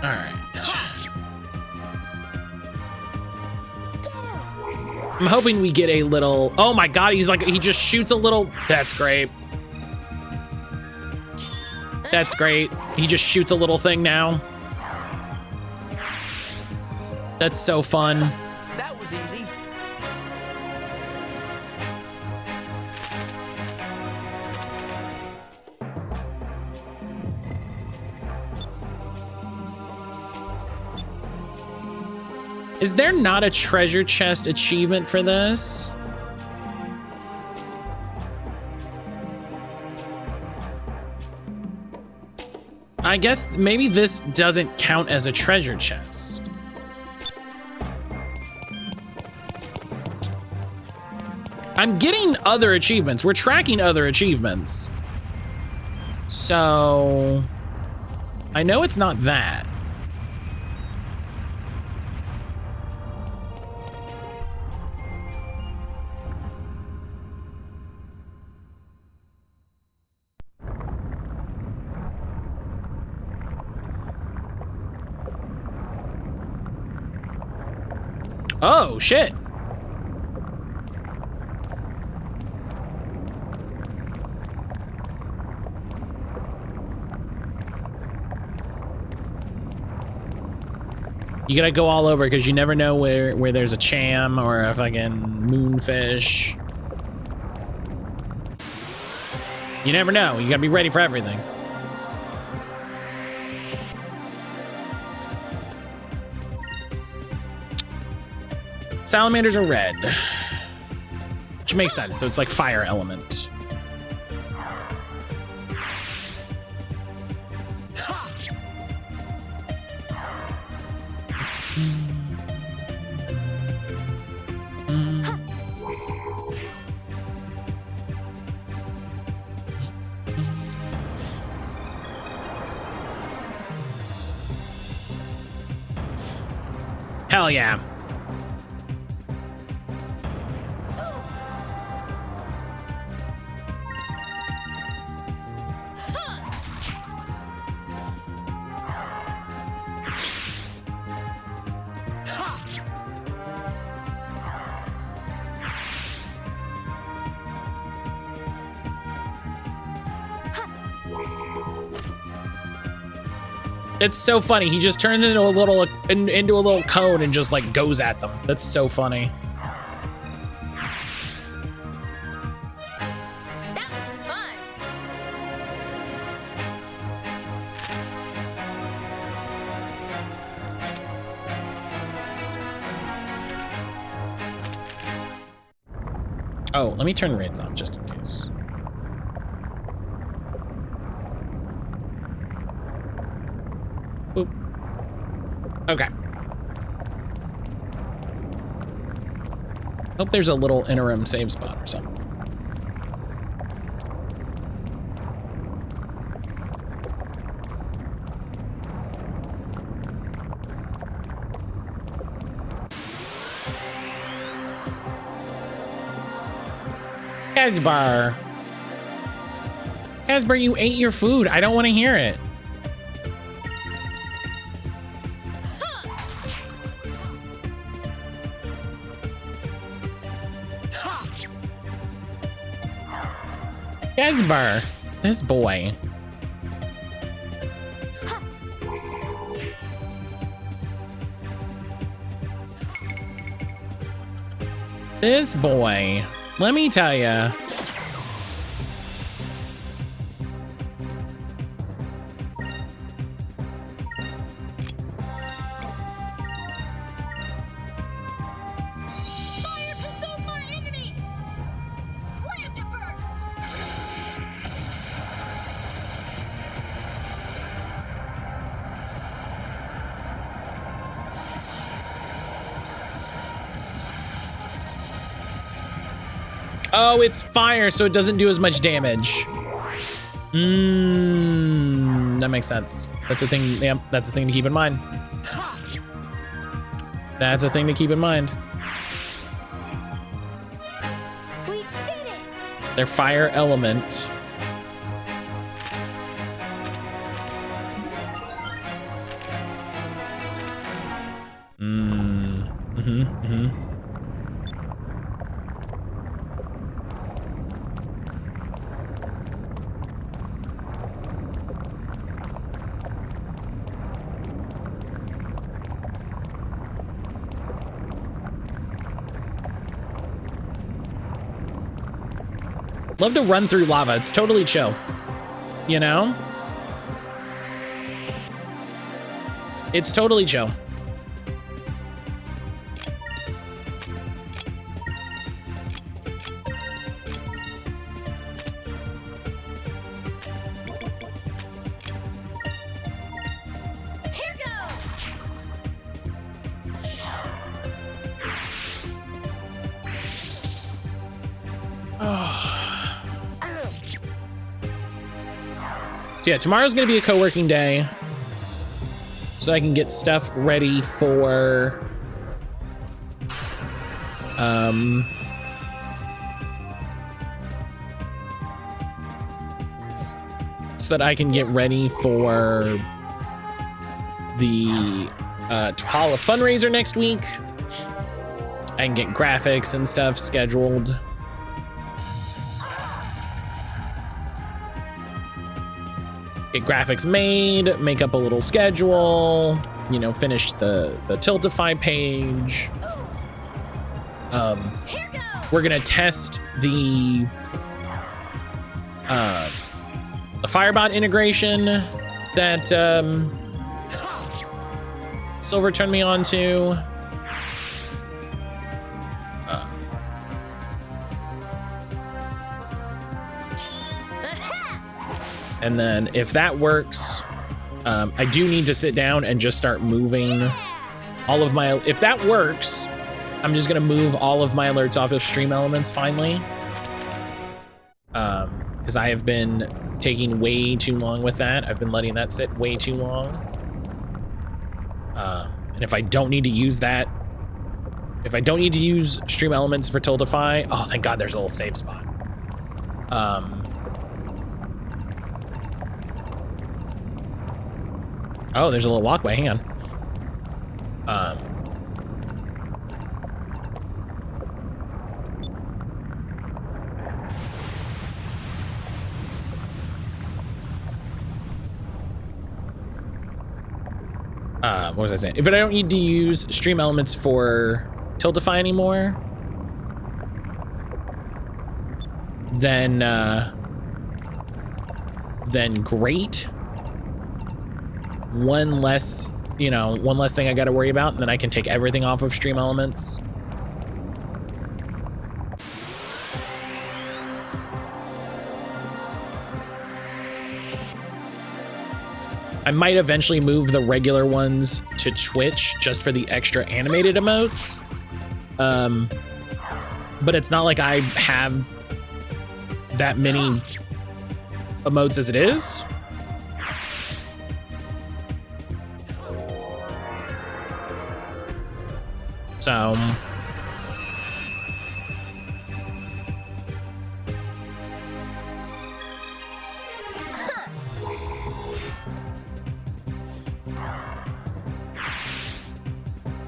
All right. I'm hoping we get a little, oh my God, he's like, he just shoots a little, that's great. That's great. He just shoots a little thing now. That's so fun. That was easy. Is there not a treasure chest achievement for this? I guess maybe this doesn't count as a treasure chest. I'm getting other achievements. We're tracking other achievements. So I know it's not that. Oh, shit. You gotta go all over because you never know where there's a cham or a fucking moonfish. You never know. You gotta be ready for everything. Salamanders are red, which makes sense. So it's like fire element. Hell yeah. It's so funny. He just turns into a little cone and just like goes at them. That's so funny. That was fun. Oh, let me turn raids off just in case. Oop. Okay. Hope there's a little interim save spot or something. Casper. Casper, you ate your food. I don't want to hear it. Casper, this boy. This boy. Let me tell ya. Fire consumed my enemy. Slammed it first. Oh, it's fire, so it doesn't do as much damage. That makes sense. That's a thing. Yeah, that's a thing to keep in mind. That's a thing to keep in mind. We did it. Their fire element. Love to run through lava. It's totally chill. You know? It's totally chill. Here goes. So yeah, tomorrow's gonna be a co-working day, so I can get stuff ready for so that I can get ready for the Hall of Fundraiser next week. I can get graphics and stuff scheduled. Get graphics made, make up a little schedule, you know, finish the Tiltify page. We're gonna test the Firebot integration that Silver turned me on to. And then if that works, I do need to sit down and just start moving all of my, if that works, I'm just gonna move all of my alerts off of Stream Elements finally. Because I have been taking way too long with that. I've been letting that sit way too long. And if I don't need to use that, if I don't need to use Stream Elements for Tiltify, oh, thank God there's a little save spot. Oh, there's a little walkway, hang on. What was I saying? If I don't need to use Stream Elements for Tiltify anymore, then great. One less thing I got to worry about, and then I can take everything off of Stream Elements. I might eventually move the regular ones to Twitch just for the extra animated emotes. But it's not like I have that many emotes as it is. So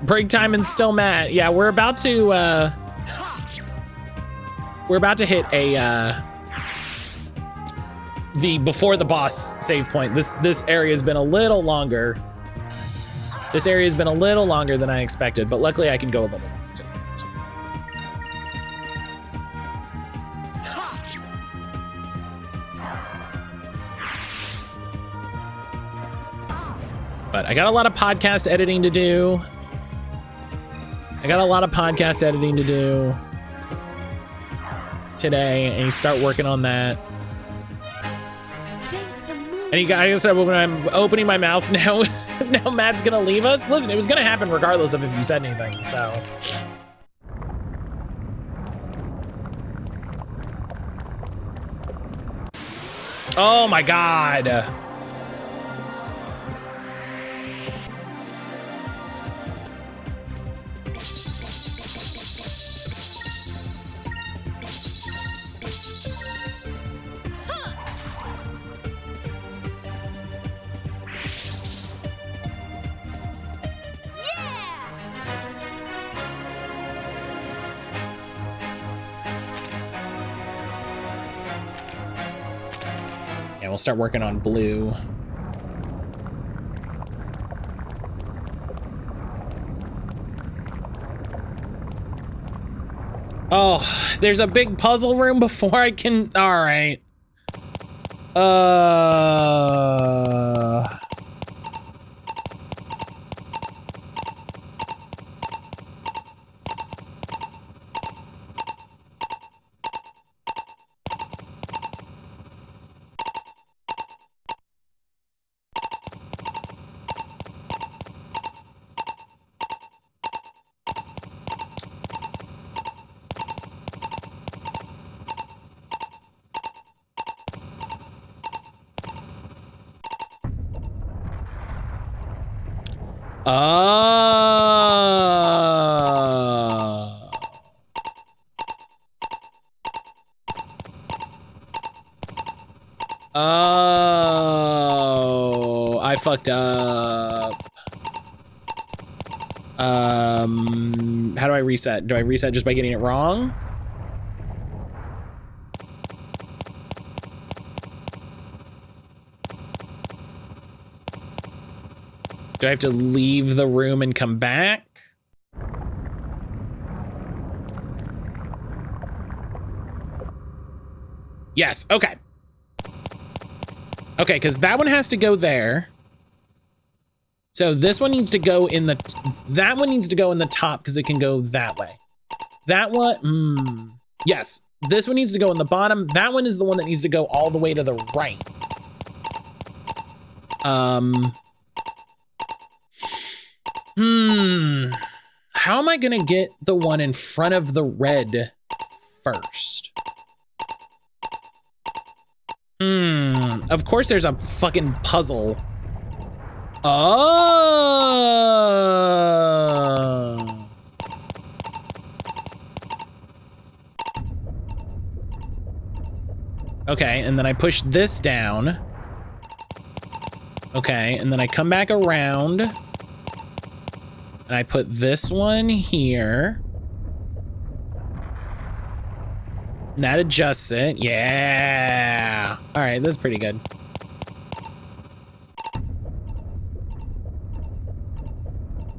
break time and still Matt. Yeah, we're about to hit a the before the boss save point. This area has been a little longer. This area has been a little longer than I expected, but luckily I can go a little longer too. So. But I got a lot of podcast editing to do. Today, and you start working on that. And you guys said when I'm opening my mouth now, now Matt's gonna leave us. Listen, it was gonna happen regardless of if you said anything, so. Oh my God. We'll start working on blue. Oh, there's a big puzzle room before I can. All right. Oh, I fucked up. How do I reset? Do I reset just by getting it wrong? Do I have to leave the room and come back? Yes, okay. Okay, because that one has to go there. So this one needs to go in the, that one needs to go in the top because it can go that way. That one, yes. This one needs to go in the bottom. That one is the one that needs to go all the way to the right. How am I gonna get the one in front of the red first? Of course there's a fucking puzzle. Oh. Okay, and then I push this down. Okay, and then I come back around. And I put this one here. And that adjusts it. Yeah. All right, that's pretty good.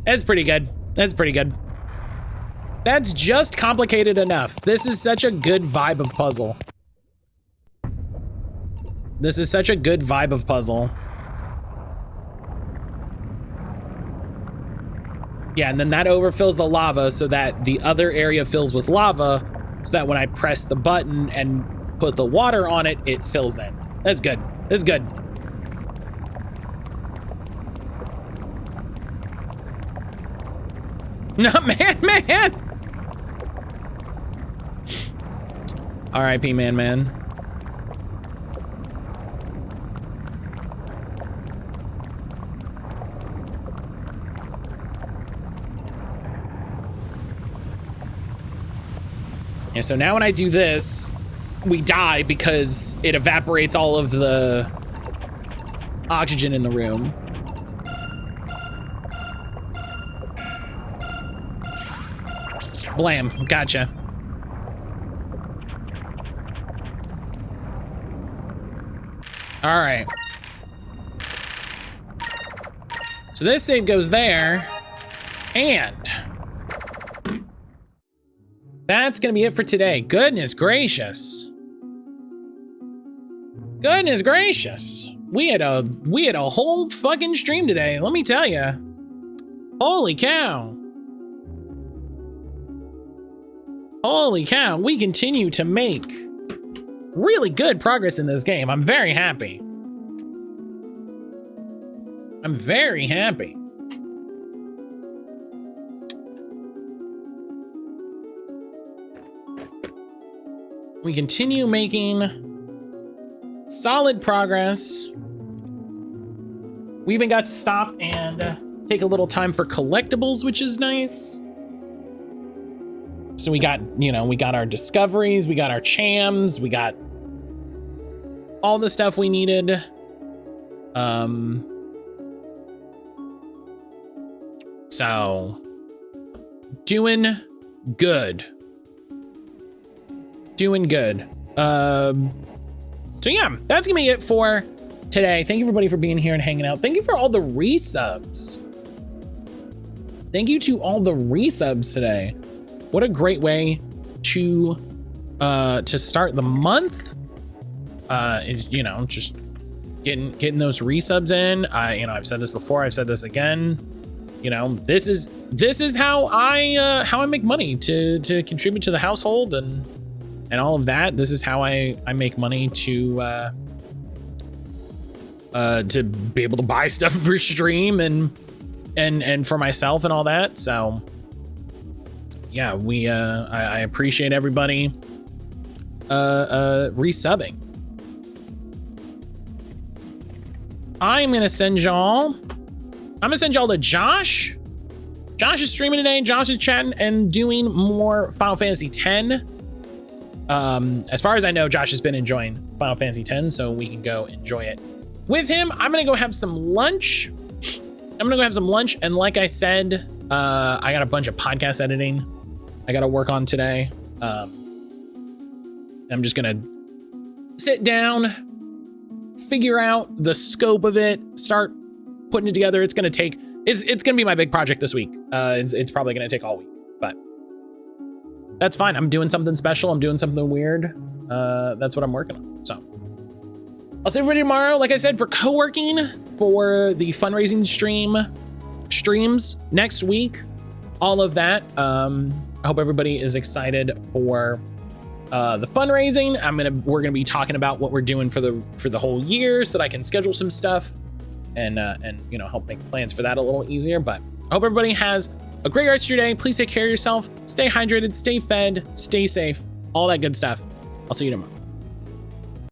That's pretty good. That's pretty good. That's just complicated enough. This is such a good vibe of puzzle. This is such a good vibe of puzzle. Yeah, and then that overfills the lava so that the other area fills with lava so that when I press the button and put the water on it, it fills in. That's good. That's good. No, man. R.I.P. man. Yeah, so now when I do this, we die because it evaporates all of the oxygen in the room. Blam, gotcha. All right. So this save goes there, and that's gonna be it for today. Goodness gracious. Goodness gracious. We had a whole fucking stream today, let me tell you. Holy cow. Holy cow, we continue to make really good progress in this game. I'm very happy. I'm very happy. We continue making solid progress. We even got to stop and take a little time for collectibles, which is nice. So we got, we got our discoveries, we got our chams, we got all the stuff we needed. So doing good. Doing good. So yeah, that's gonna be it for today. Thank you everybody for being here and hanging out. Thank you for all the resubs. Thank you to all the resubs today. What a great way to start the month. Just getting those resubs in. I've said this before, I've said this again. This is how I make money to contribute to the household and all of that. This is how I make money to be able to buy stuff for stream and for myself and all that. So yeah, I appreciate everybody resubbing. I'm gonna send y'all to Josh. Josh is streaming today. Josh is chatting and doing more Final Fantasy X. As far as I know, Josh has been enjoying Final Fantasy X, so we can go enjoy it with him. I'm gonna go have some lunch. And like I said, I got a bunch of podcast editing I got to work on today. I'm just gonna sit down, figure out the scope of it, start putting it together. It's gonna be my big project this week. It's probably gonna take all week, but that's fine. I'm doing something special. I'm doing something weird. That's what I'm working on. So I'll see everybody tomorrow. Like I said, for co-working, for the fundraising streams next week, all of that. I hope everybody is excited for the fundraising. We're gonna be talking about what we're doing for the whole year, so that I can schedule some stuff and help make plans for that a little easier. But I hope everybody has a great rest of your day. Please take care of yourself. Stay hydrated, stay fed, stay safe, all that good stuff. I'll see you tomorrow.